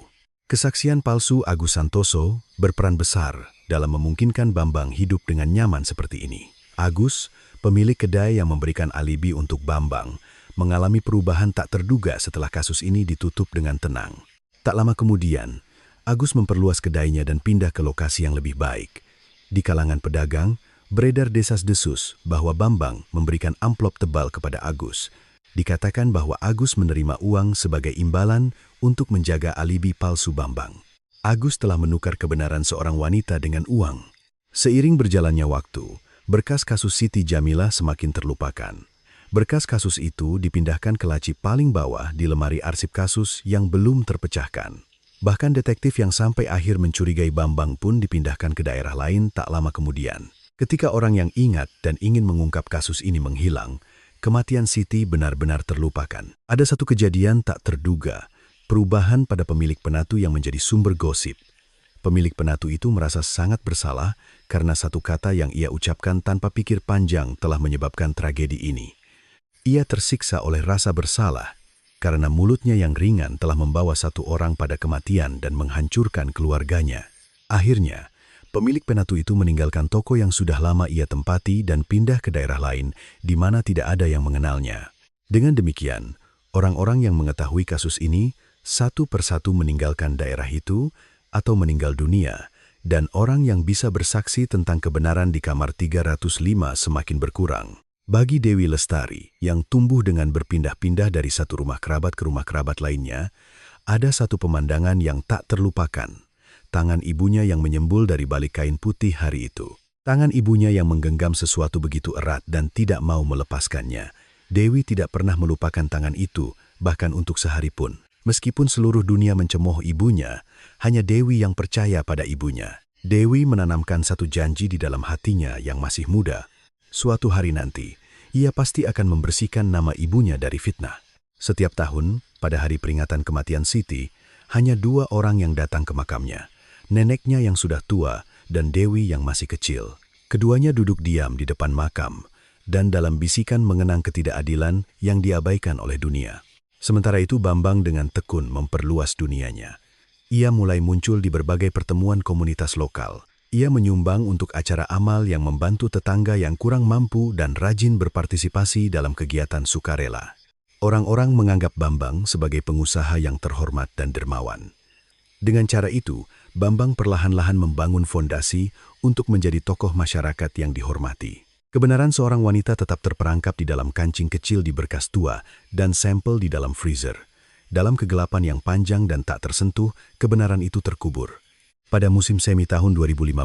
Kesaksian palsu Agus Santoso berperan besar dalam memungkinkan Bambang hidup dengan nyaman seperti ini. Agus, pemilik kedai yang memberikan alibi untuk Bambang, mengalami perubahan tak terduga setelah kasus ini ditutup dengan tenang. Tak lama kemudian, Agus memperluas kedainya dan pindah ke lokasi yang lebih baik. Di kalangan pedagang, beredar desas-desus bahwa Bambang memberikan amplop tebal kepada Agus. Dikatakan bahwa Agus menerima uang sebagai imbalan untuk menjaga alibi palsu Bambang. Agus telah menukar kebenaran seorang wanita dengan uang. Seiring berjalannya waktu, berkas kasus Siti Jamilah semakin terlupakan. Berkas kasus itu dipindahkan ke laci paling bawah di lemari arsip kasus yang belum terpecahkan. Bahkan detektif yang sampai akhir mencurigai Bambang pun dipindahkan ke daerah lain tak lama kemudian. Ketika orang yang ingat dan ingin mengungkap kasus ini menghilang, kematian Siti benar-benar terlupakan. Ada satu kejadian tak terduga, perubahan pada pemilik penatu yang menjadi sumber gosip. Pemilik penatu itu merasa sangat bersalah karena satu kata yang ia ucapkan tanpa pikir panjang telah menyebabkan tragedi ini. Ia tersiksa oleh rasa bersalah karena mulutnya yang ringan telah membawa satu orang pada kematian dan menghancurkan keluarganya. Akhirnya, pemilik penatu itu meninggalkan toko yang sudah lama ia tempati dan pindah ke daerah lain di mana tidak ada yang mengenalnya. Dengan demikian, orang-orang yang mengetahui kasus ini satu persatu meninggalkan daerah itu atau meninggal dunia, dan orang yang bisa bersaksi tentang kebenaran di kamar 305 semakin berkurang. Bagi Dewi Lestari yang tumbuh dengan berpindah-pindah dari satu rumah kerabat ke rumah kerabat lainnya, ada satu pemandangan yang tak terlupakan. Tangan ibunya yang menyembul dari balik kain putih hari itu. Tangan ibunya yang menggenggam sesuatu begitu erat dan tidak mau melepaskannya. Dewi tidak pernah melupakan tangan itu, bahkan untuk sehari pun. Meskipun seluruh dunia mencemooh ibunya, hanya Dewi yang percaya pada ibunya. Dewi menanamkan satu janji di dalam hatinya yang masih muda. Suatu hari nanti, ia pasti akan membersihkan nama ibunya dari fitnah. Setiap tahun, pada hari peringatan kematian Siti, hanya 2 orang yang datang ke makamnya. Neneknya yang sudah tua dan Dewi yang masih kecil. Keduanya duduk diam di depan makam dan dalam bisikan mengenang ketidakadilan yang diabaikan oleh dunia. Sementara itu Bambang dengan tekun memperluas dunianya. Ia mulai muncul di berbagai pertemuan komunitas lokal. Ia menyumbang untuk acara amal yang membantu tetangga yang kurang mampu dan rajin berpartisipasi dalam kegiatan sukarela. Orang-orang menganggap Bambang sebagai pengusaha yang terhormat dan dermawan. Dengan cara itu, Bambang perlahan-lahan membangun fondasi untuk menjadi tokoh masyarakat yang dihormati. Kebenaran seorang wanita tetap terperangkap di dalam kancing kecil di berkas tua dan sampel di dalam freezer. Dalam kegelapan yang panjang dan tak tersentuh, kebenaran itu terkubur. Pada musim semi tahun 2015,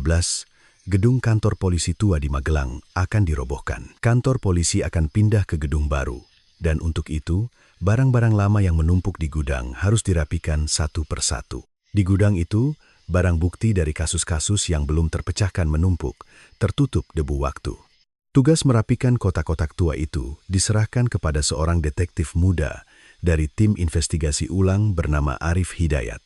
gedung kantor polisi tua di Magelang akan dirobohkan. Kantor polisi akan pindah ke gedung baru. Dan untuk itu, barang-barang lama yang menumpuk di gudang harus dirapikan satu persatu. Di gudang itu, barang bukti dari kasus-kasus yang belum terpecahkan menumpuk, tertutup debu waktu. Tugas merapikan kotak-kotak tua itu diserahkan kepada seorang detektif muda dari tim investigasi ulang bernama Arif Hidayat.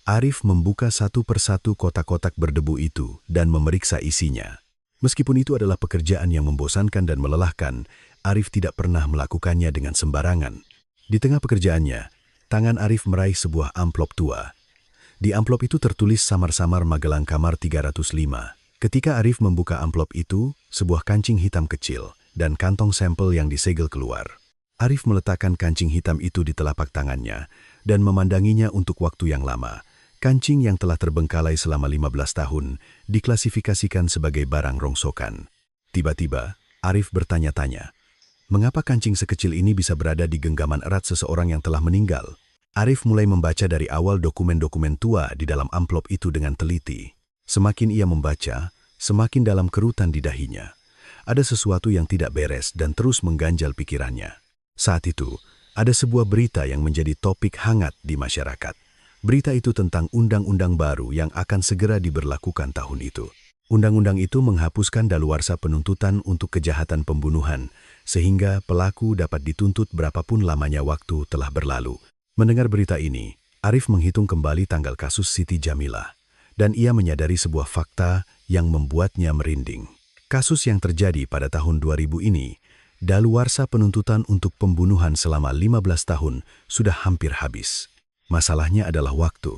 Arif membuka satu persatu kotak-kotak berdebu itu dan memeriksa isinya. Meskipun itu adalah pekerjaan yang membosankan dan melelahkan, Arif tidak pernah melakukannya dengan sembarangan. Di tengah pekerjaannya, tangan Arif meraih sebuah amplop tua. Di amplop itu tertulis samar-samar Magelang kamar 305. Ketika Arif membuka amplop itu, sebuah kancing hitam kecil dan kantong sampel yang disegel keluar. Arif meletakkan kancing hitam itu di telapak tangannya dan memandanginya untuk waktu yang lama. Kancing yang telah terbengkalai selama 15 tahun diklasifikasikan sebagai barang rongsokan. Tiba-tiba, Arif bertanya-tanya, mengapa kancing sekecil ini bisa berada di genggaman erat seseorang yang telah meninggal? Arif mulai membaca dari awal dokumen-dokumen tua di dalam amplop itu dengan teliti. Semakin ia membaca, semakin dalam kerutan di dahinya. Ada sesuatu yang tidak beres dan terus mengganjal pikirannya. Saat itu, ada sebuah berita yang menjadi topik hangat di masyarakat. Berita itu tentang undang-undang baru yang akan segera diberlakukan tahun itu. Undang-undang itu menghapuskan daluarsa penuntutan untuk kejahatan pembunuhan, sehingga pelaku dapat dituntut berapapun lamanya waktu telah berlalu. Mendengar berita ini, Arif menghitung kembali tanggal kasus Siti Jamilah, dan ia menyadari sebuah fakta yang membuatnya merinding. Kasus yang terjadi pada tahun 2000 ini, daluarsa penuntutan untuk pembunuhan selama 15 tahun sudah hampir habis. Masalahnya adalah waktu.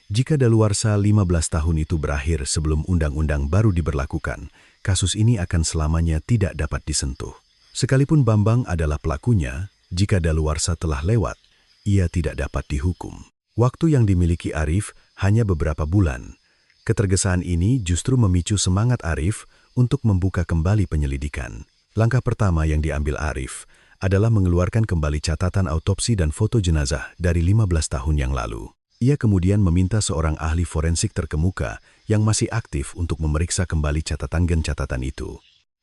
Jika daluarsa 15 tahun itu berakhir sebelum undang-undang baru diberlakukan, kasus ini akan selamanya tidak dapat disentuh. Sekalipun Bambang adalah pelakunya, jika daluarsa telah lewat, ia tidak dapat dihukum. Waktu yang dimiliki Arif hanya beberapa bulan. Ketergesaan ini justru memicu semangat Arif untuk membuka kembali penyelidikan. Langkah pertama yang diambil Arif adalah mengeluarkan kembali catatan autopsi dan foto jenazah dari 15 tahun yang lalu. Ia kemudian meminta seorang ahli forensik terkemuka yang masih aktif untuk memeriksa kembali catatan gen-catatan itu.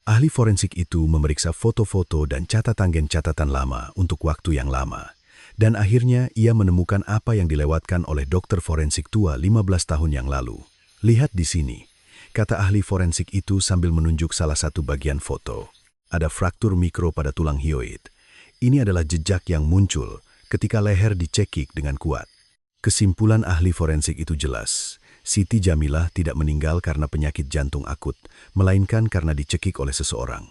Ahli forensik itu memeriksa foto-foto dan catatan gen-catatan lama untuk waktu yang lama. Dan akhirnya ia menemukan apa yang dilewatkan oleh dokter forensik tua 15 tahun yang lalu. Lihat di sini, kata ahli forensik itu sambil menunjuk salah satu bagian foto. Ada fraktur mikro pada tulang hyoid. Ini adalah jejak yang muncul ketika leher dicekik dengan kuat. Kesimpulan ahli forensik itu jelas. Siti Jamilah tidak meninggal karena penyakit jantung akut, melainkan karena dicekik oleh seseorang.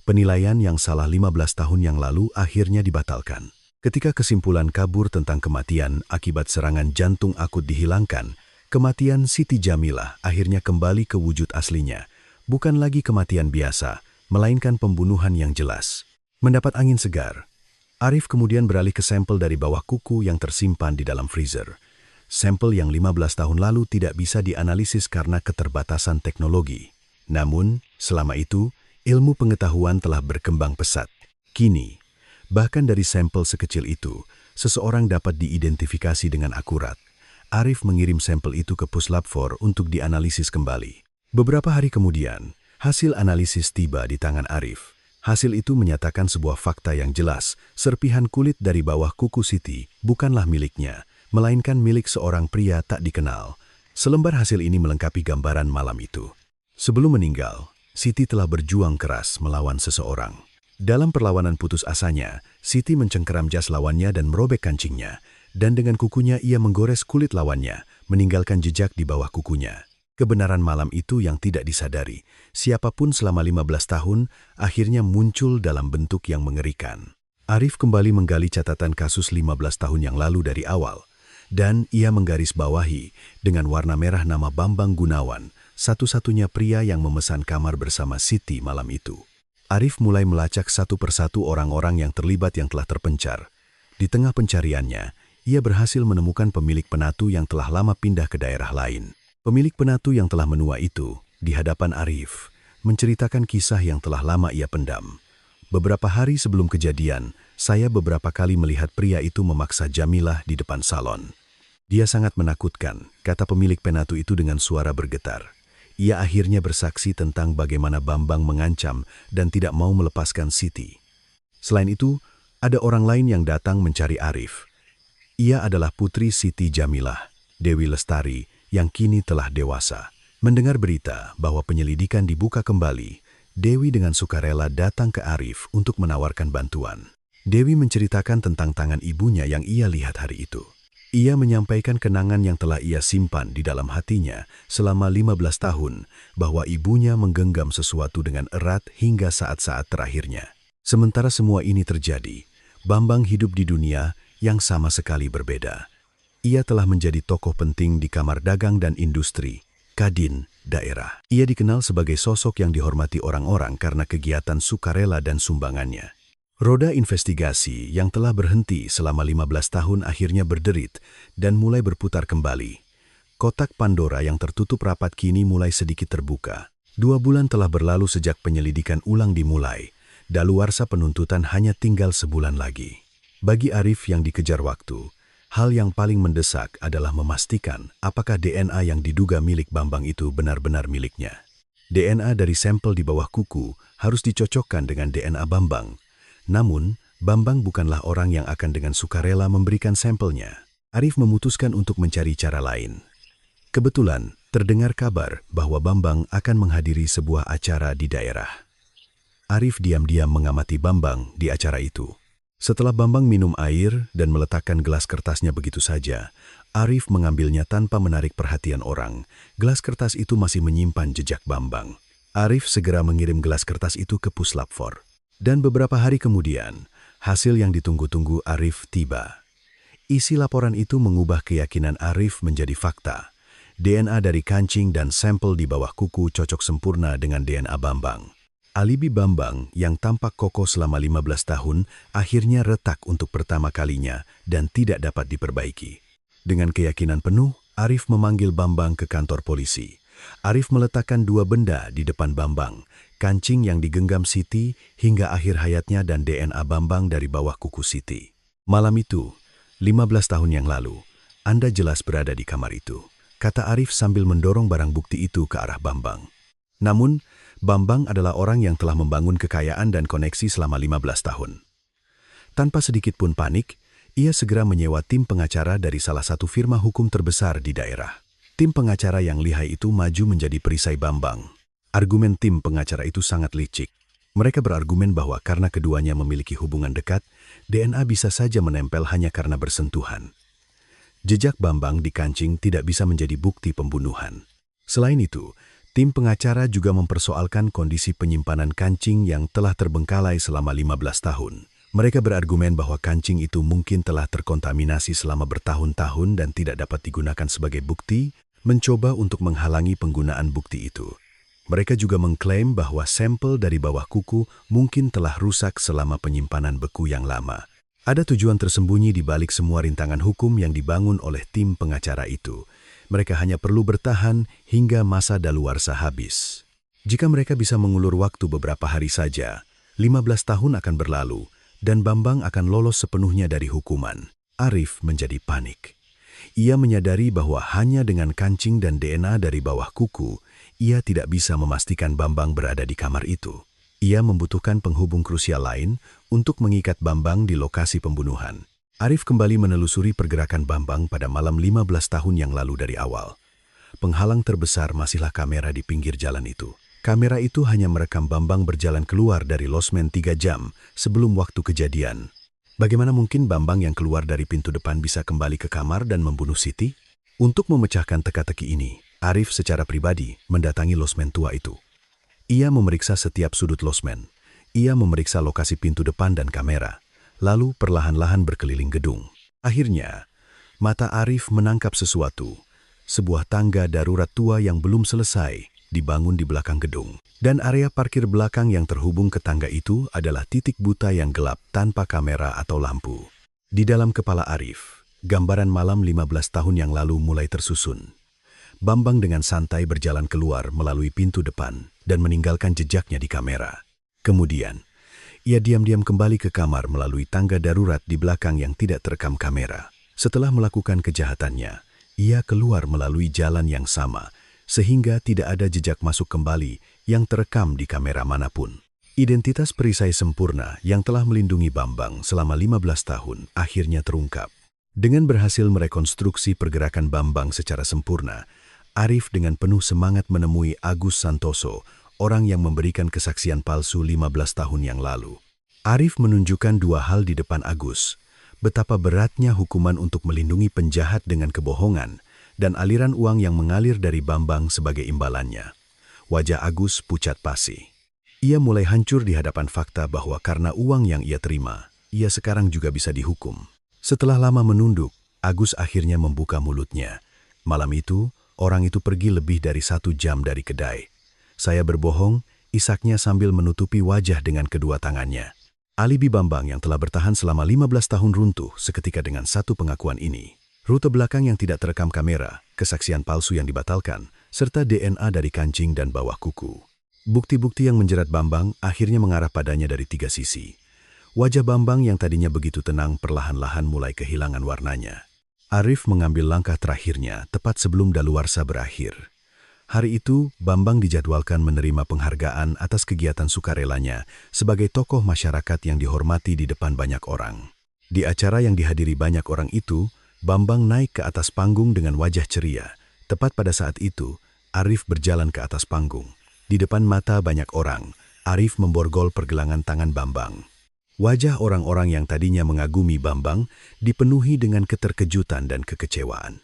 Penilaian yang salah 15 tahun yang lalu akhirnya dibatalkan. Ketika kesimpulan kabur tentang kematian akibat serangan jantung akut dihilangkan, kematian Siti Jamilah akhirnya kembali ke wujud aslinya. Bukan lagi kematian biasa, melainkan pembunuhan yang jelas. Mendapat angin segar, Arif kemudian beralih ke sampel dari bawah kuku yang tersimpan di dalam freezer. Sampel yang 15 tahun lalu tidak bisa dianalisis karena keterbatasan teknologi. Namun, selama itu, ilmu pengetahuan telah berkembang pesat. Kini, bahkan dari sampel sekecil itu, seseorang dapat diidentifikasi dengan akurat. Arif mengirim sampel itu ke Puslab 4 untuk dianalisis kembali. Beberapa hari kemudian, hasil analisis tiba di tangan Arif. Hasil itu menyatakan sebuah fakta yang jelas, serpihan kulit dari bawah kuku Siti bukanlah miliknya, melainkan milik seorang pria tak dikenal. Selembar hasil ini melengkapi gambaran malam itu. Sebelum meninggal, Siti telah berjuang keras melawan seseorang. Dalam perlawanan putus asanya, Siti mencengkeram jas lawannya dan merobek kancingnya, dan dengan kukunya ia menggores kulit lawannya, meninggalkan jejak di bawah kukunya. Kebenaran malam itu yang tidak disadari, siapapun selama 15 tahun akhirnya muncul dalam bentuk yang mengerikan. Arif kembali menggali catatan kasus 15 tahun yang lalu dari awal, dan ia menggarisbawahi dengan warna merah nama Bambang Gunawan satu-satunya pria yang memesan kamar bersama Siti malam itu. Arif mulai melacak satu persatu orang-orang yang terlibat yang telah terpencar. Di tengah pencariannya, ia berhasil menemukan pemilik penatu yang telah lama pindah ke daerah lain. Pemilik penatu yang telah menua itu, di hadapan Arif, menceritakan kisah yang telah lama ia pendam. Beberapa hari sebelum kejadian, saya beberapa kali melihat pria itu memaksa Jamilah di depan salon. Dia sangat menakutkan, kata pemilik penatu itu dengan suara bergetar. Ia akhirnya bersaksi tentang bagaimana Bambang mengancam dan tidak mau melepaskan Siti. Selain itu, ada orang lain yang datang mencari Arif. Ia adalah putri Siti Jamilah, Dewi Lestari, yang kini telah dewasa. Mendengar berita bahwa penyelidikan dibuka kembali, Dewi dengan sukarela datang ke Arif untuk menawarkan bantuan. Dewi menceritakan tentang tangan ibunya yang ia lihat hari itu. Ia menyampaikan kenangan yang telah ia simpan di dalam hatinya selama 15 tahun, bahwa ibunya menggenggam sesuatu dengan erat hingga saat-saat terakhirnya. Sementara semua ini terjadi, Bambang hidup di dunia yang sama sekali berbeda. Ia telah menjadi tokoh penting di Kamar Dagang dan Industri, Kadin, daerah. Ia dikenal sebagai sosok yang dihormati orang-orang karena kegiatan sukarela dan sumbangannya. Roda investigasi yang telah berhenti selama 15 tahun akhirnya berderit dan mulai berputar kembali. Kotak Pandora yang tertutup rapat kini mulai sedikit terbuka. 2 bulan telah berlalu sejak penyelidikan ulang dimulai. Daluarsa penuntutan hanya tinggal sebulan lagi. Bagi Arif yang dikejar waktu, hal yang paling mendesak adalah memastikan apakah DNA yang diduga milik Bambang itu benar-benar miliknya. DNA dari sampel di bawah kuku harus dicocokkan dengan DNA Bambang. Namun, Bambang bukanlah orang yang akan dengan sukarela memberikan sampelnya. Arif memutuskan untuk mencari cara lain. Kebetulan, terdengar kabar bahwa Bambang akan menghadiri sebuah acara di daerah. Arif diam-diam mengamati Bambang di acara itu. Setelah Bambang minum air dan meletakkan gelas kertasnya begitu saja, Arif mengambilnya tanpa menarik perhatian orang. Gelas kertas itu masih menyimpan jejak Bambang. Arif segera mengirim gelas kertas itu ke Puslap 4. Dan beberapa hari kemudian, hasil yang ditunggu-tunggu Arif tiba. Isi laporan itu mengubah keyakinan Arif menjadi fakta. DNA dari kancing dan sampel di bawah kuku cocok sempurna dengan DNA Bambang. Alibi Bambang yang tampak kokoh selama 15 tahun akhirnya retak untuk pertama kalinya dan tidak dapat diperbaiki. Dengan keyakinan penuh, Arif memanggil Bambang ke kantor polisi. Arif meletakkan 2 benda di depan Bambang, kancing yang digenggam Siti hingga akhir hayatnya dan DNA Bambang dari bawah kuku Siti. Malam itu, 15 tahun yang lalu, Anda jelas berada di kamar itu, kata Arif sambil mendorong barang bukti itu ke arah Bambang. Namun, Bambang adalah orang yang telah membangun kekayaan dan koneksi selama 15 tahun. Tanpa sedikit pun panik, ia segera menyewa tim pengacara dari salah satu firma hukum terbesar di daerah. Tim pengacara yang lihai itu maju menjadi perisai Bambang. Argumen tim pengacara itu sangat licik. Mereka berargumen bahwa karena keduanya memiliki hubungan dekat, DNA bisa saja menempel hanya karena bersentuhan. Jejak Bambang di kancing tidak bisa menjadi bukti pembunuhan. Selain itu, tim pengacara juga mempersoalkan kondisi penyimpanan kancing yang telah terbengkalai selama 15 tahun. Mereka berargumen bahwa kancing itu mungkin telah terkontaminasi selama bertahun-tahun dan tidak dapat digunakan sebagai bukti, mencoba untuk menghalangi penggunaan bukti itu. Mereka juga mengklaim bahwa sampel dari bawah kuku mungkin telah rusak selama penyimpanan beku yang lama. Ada tujuan tersembunyi di balik semua rintangan hukum yang dibangun oleh tim pengacara itu. Mereka hanya perlu bertahan hingga masa daluarsa habis. Jika mereka bisa mengulur waktu beberapa hari saja, 15 tahun akan berlalu dan Bambang akan lolos sepenuhnya dari hukuman. Arif menjadi panik. Ia menyadari bahwa hanya dengan kancing dan DNA dari bawah kuku, ia tidak bisa memastikan Bambang berada di kamar itu. Ia membutuhkan penghubung krusial lain untuk mengikat Bambang di lokasi pembunuhan. Arif kembali menelusuri pergerakan Bambang pada malam 15 tahun yang lalu dari awal. Penghalang terbesar masihlah kamera di pinggir jalan itu. Kamera itu hanya merekam Bambang berjalan keluar dari losmen 3 jam sebelum waktu kejadian. Bagaimana mungkin Bambang yang keluar dari pintu depan bisa kembali ke kamar dan membunuh Siti? Untuk memecahkan teka-teki ini, Arif secara pribadi mendatangi losmen tua itu. Ia memeriksa setiap sudut losmen. Ia memeriksa lokasi pintu depan dan kamera, lalu perlahan-lahan berkeliling gedung. Akhirnya, mata Arif menangkap sesuatu. sebuah tangga darurat tua yang belum selesai dibangun di belakang gedung. Dan area parkir belakang yang terhubung ke tangga itu adalah titik buta yang gelap tanpa kamera atau lampu. Di dalam kepala Arif, gambaran malam 15 tahun yang lalu mulai tersusun. Bambang dengan santai berjalan keluar melalui pintu depan dan meninggalkan jejaknya di kamera. Kemudian, ia diam-diam kembali ke kamar melalui tangga darurat di belakang yang tidak terekam kamera. Setelah melakukan kejahatannya, ia keluar melalui jalan yang sama, sehingga tidak ada jejak masuk kembali yang terekam di kamera manapun. Identitas perisai sempurna yang telah melindungi Bambang selama 15 tahun akhirnya terungkap. Dengan berhasil merekonstruksi pergerakan Bambang secara sempurna, Arif dengan penuh semangat menemui Agus Santoso, orang yang memberikan kesaksian palsu 15 tahun yang lalu. Arif menunjukkan dua hal di depan Agus: betapa beratnya hukuman untuk melindungi penjahat dengan kebohongan, dan aliran uang yang mengalir dari Bambang sebagai imbalannya. Wajah Agus pucat pasi. Ia mulai hancur di hadapan fakta bahwa karena uang yang ia terima, ia sekarang juga bisa dihukum. Setelah lama menunduk, Agus akhirnya membuka mulutnya. Malam itu, orang itu pergi lebih dari 1 jam dari kedai. Saya berbohong, isaknya sambil menutupi wajah dengan kedua tangannya. Alibi Bambang yang telah bertahan selama 15 tahun runtuh seketika dengan satu pengakuan ini. Rute belakang yang tidak terekam kamera, kesaksian palsu yang dibatalkan, serta DNA dari kancing dan bawah kuku. Bukti-bukti yang menjerat Bambang akhirnya mengarah padanya dari 3 sisi. Wajah Bambang yang tadinya begitu tenang perlahan-lahan mulai kehilangan warnanya. Arif mengambil langkah terakhirnya tepat sebelum daluarsa berakhir. Hari itu, Bambang dijadwalkan menerima penghargaan atas kegiatan sukarelanya sebagai tokoh masyarakat yang dihormati di depan banyak orang. Di acara yang dihadiri banyak orang itu, Bambang naik ke atas panggung dengan wajah ceria. Tepat pada saat itu, Arif berjalan ke atas panggung. Di depan mata banyak orang, Arif memborgol pergelangan tangan Bambang. Wajah orang-orang yang tadinya mengagumi Bambang dipenuhi dengan keterkejutan dan kekecewaan.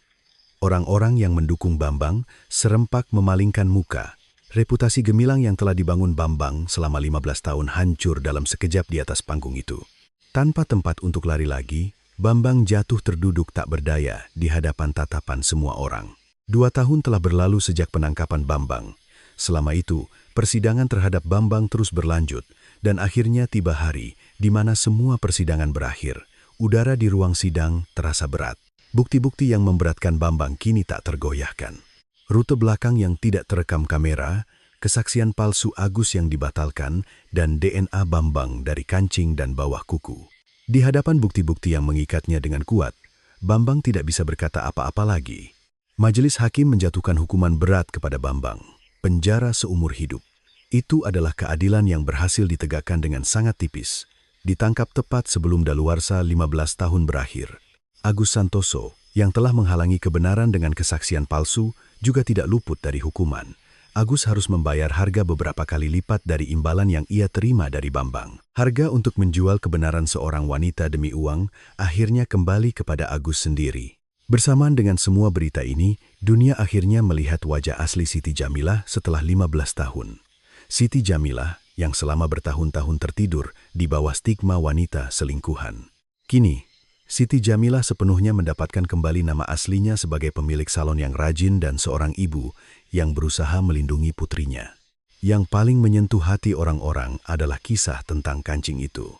Orang-orang yang mendukung Bambang serempak memalingkan muka. Reputasi gemilang yang telah dibangun Bambang selama 15 tahun hancur dalam sekejap di atas panggung itu. Tanpa tempat untuk lari lagi, Bambang jatuh terduduk tak berdaya di hadapan tatapan semua orang. 2 tahun telah berlalu sejak penangkapan Bambang. Selama itu, persidangan terhadap Bambang terus berlanjut, dan akhirnya tiba hari di mana semua persidangan berakhir. Udara di ruang sidang terasa berat. Bukti-bukti yang memberatkan Bambang kini tak tergoyahkan. Rute belakang yang tidak terekam kamera, kesaksian palsu Agus yang dibatalkan, dan DNA Bambang dari kancing dan bawah kuku. Di hadapan bukti-bukti yang mengikatnya dengan kuat, Bambang tidak bisa berkata apa-apa lagi. Majelis hakim menjatuhkan hukuman berat kepada Bambang, penjara seumur hidup. Itu adalah keadilan yang berhasil ditegakkan dengan sangat tipis. Ditangkap tepat sebelum daluarsa 15 tahun berakhir. Agus Santoso, yang telah menghalangi kebenaran dengan kesaksian palsu, juga tidak luput dari hukuman. Agus harus membayar harga beberapa kali lipat dari imbalan yang ia terima dari Bambang. Harga untuk menjual kebenaran seorang wanita demi uang akhirnya kembali kepada Agus sendiri. Bersamaan dengan semua berita ini, dunia akhirnya melihat wajah asli Siti Jamilah setelah 15 tahun. Siti Jamilah yang selama bertahun-tahun tertidur di bawah stigma wanita selingkuhan. Kini, Siti Jamilah sepenuhnya mendapatkan kembali nama aslinya sebagai pemilik salon yang rajin dan seorang ibu yang berusaha melindungi putrinya. Yang paling menyentuh hati orang-orang adalah kisah tentang kancing itu.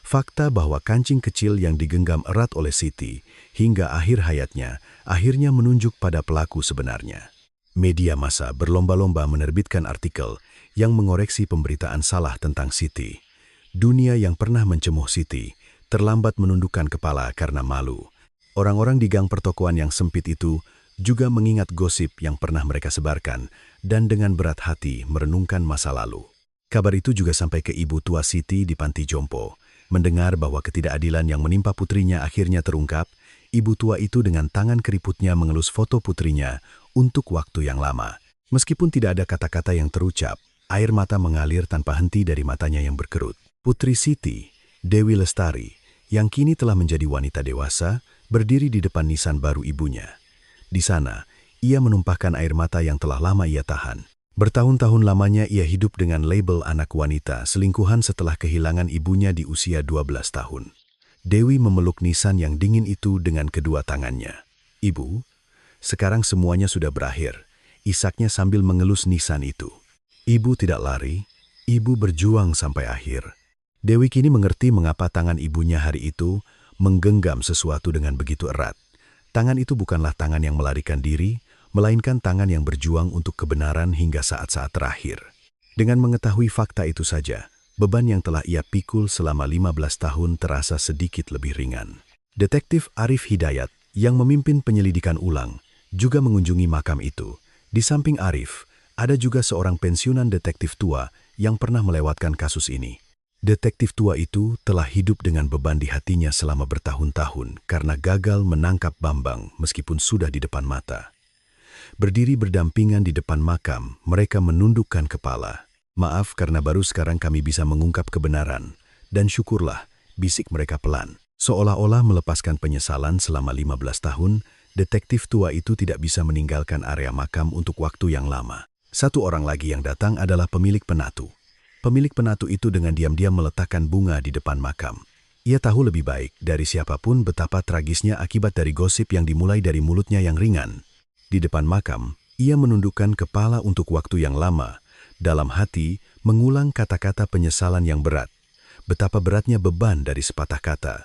Fakta bahwa kancing kecil yang digenggam erat oleh Siti hingga akhir hayatnya akhirnya menunjuk pada pelaku sebenarnya. Media massa berlomba-lomba menerbitkan artikel yang mengoreksi pemberitaan salah tentang Siti. Dunia yang pernah mencemuh Siti terlambat menundukkan kepala karena malu. Orang-orang di gang pertokoan yang sempit itu juga mengingat gosip yang pernah mereka sebarkan dan dengan berat hati merenungkan masa lalu. Kabar itu juga sampai ke ibu tua Siti di panti jompo. Mendengar bahwa ketidakadilan yang menimpa putrinya akhirnya terungkap, ibu tua itu dengan tangan keriputnya mengelus foto putrinya untuk waktu yang lama. Meskipun tidak ada kata-kata yang terucap, air mata mengalir tanpa henti dari matanya yang berkerut. Putri Siti, Dewi Lestari, yang kini telah menjadi wanita dewasa, berdiri di depan nisan baru ibunya. Di sana, ia menumpahkan air mata yang telah lama ia tahan. Bertahun-tahun lamanya ia hidup dengan label anak wanita selingkuhan setelah kehilangan ibunya di usia 12 tahun. Dewi memeluk nisan yang dingin itu dengan kedua tangannya. Ibu, Sekarang semuanya sudah berakhir, isaknya sambil mengelus nisan itu. Ibu tidak lari, ibu berjuang sampai akhir. Dewi kini mengerti mengapa tangan ibunya hari itu menggenggam sesuatu dengan begitu erat. Tangan itu bukanlah tangan yang melarikan diri, melainkan tangan yang berjuang untuk kebenaran hingga saat-saat terakhir. Dengan mengetahui fakta itu saja, beban yang telah ia pikul selama 15 tahun terasa sedikit lebih ringan. Detektif Arif Hidayat yang memimpin penyelidikan ulang juga mengunjungi makam itu. Di samping Arif, ada juga seorang pensiunan detektif tua yang pernah melewatkan kasus ini. Detektif tua itu telah hidup dengan beban di hatinya selama bertahun-tahun karena gagal menangkap Bambang meskipun sudah di depan mata. Berdiri berdampingan di depan makam, mereka menundukkan kepala. "Maaf karena baru sekarang kami bisa mengungkap kebenaran. Dan syukurlah," bisik mereka pelan. Seolah-olah melepaskan penyesalan selama 15 tahun, detektif tua itu tidak bisa meninggalkan area makam untuk waktu yang lama. Satu orang lagi yang datang adalah pemilik penatu. Pemilik penatu itu dengan diam-diam meletakkan bunga di depan makam. Ia tahu lebih baik dari siapapun betapa tragisnya akibat dari gosip yang dimulai dari mulutnya yang ringan. Di depan makam, ia menundukkan kepala untuk waktu yang lama. Dalam hati, mengulang kata-kata penyesalan yang berat. Betapa beratnya beban dari sepatah kata.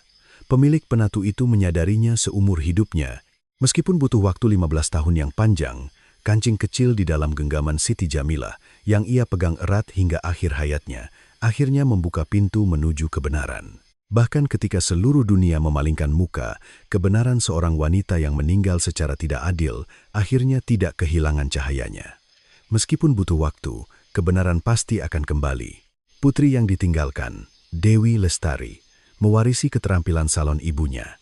Pemilik penatu itu menyadarinya seumur hidupnya. Meskipun butuh waktu 15 tahun yang panjang, kancing kecil di dalam genggaman Siti Jamilah yang ia pegang erat hingga akhir hayatnya, akhirnya membuka pintu menuju kebenaran. Bahkan ketika seluruh dunia memalingkan muka, kebenaran seorang wanita yang meninggal secara tidak adil akhirnya tidak kehilangan cahayanya. Meskipun butuh waktu, kebenaran pasti akan kembali. Putri yang ditinggalkan, Dewi Lestari, mewarisi keterampilan salon ibunya.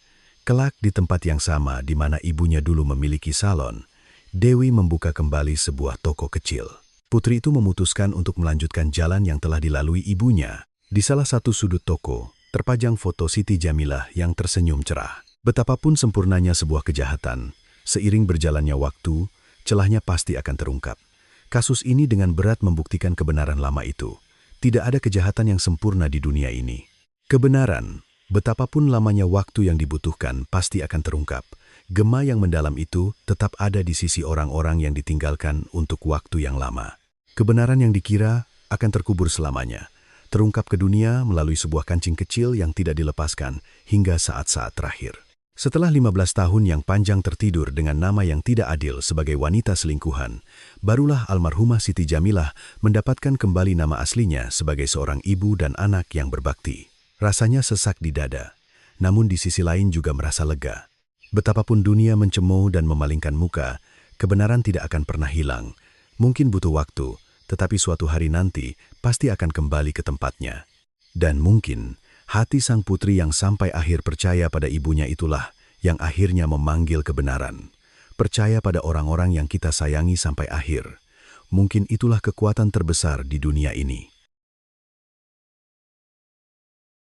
Kelak di tempat yang sama di mana ibunya dulu memiliki salon, Dewi membuka kembali sebuah toko kecil. Putri itu memutuskan untuk melanjutkan jalan yang telah dilalui ibunya. Di salah satu sudut toko, terpajang foto Siti Jamilah yang tersenyum cerah. Betapapun sempurnanya sebuah kejahatan, seiring berjalannya waktu, celahnya pasti akan terungkap. Kasus ini dengan berat membuktikan kebenaran lama itu. Tidak ada kejahatan yang sempurna di dunia ini. Kebenaran, betapapun lamanya waktu yang dibutuhkan, pasti akan terungkap. Gema yang mendalam itu tetap ada di sisi orang-orang yang ditinggalkan untuk waktu yang lama. Kebenaran yang dikira akan terkubur selamanya, terungkap ke dunia melalui sebuah kancing kecil yang tidak dilepaskan hingga saat-saat terakhir. Setelah 15 tahun yang panjang tertidur dengan nama yang tidak adil sebagai wanita selingkuhan, barulah almarhumah Siti Jamilah mendapatkan kembali nama aslinya sebagai seorang ibu dan anak yang berbakti. Rasanya sesak di dada, namun di sisi lain juga merasa lega. Betapapun dunia mencemooh dan memalingkan muka, kebenaran tidak akan pernah hilang. Mungkin butuh waktu, tetapi suatu hari nanti pasti akan kembali ke tempatnya. Dan mungkin hati sang putri yang sampai akhir percaya pada ibunya itulah yang akhirnya memanggil kebenaran. Percaya pada orang-orang yang kita sayangi sampai akhir. Mungkin itulah kekuatan terbesar di dunia ini.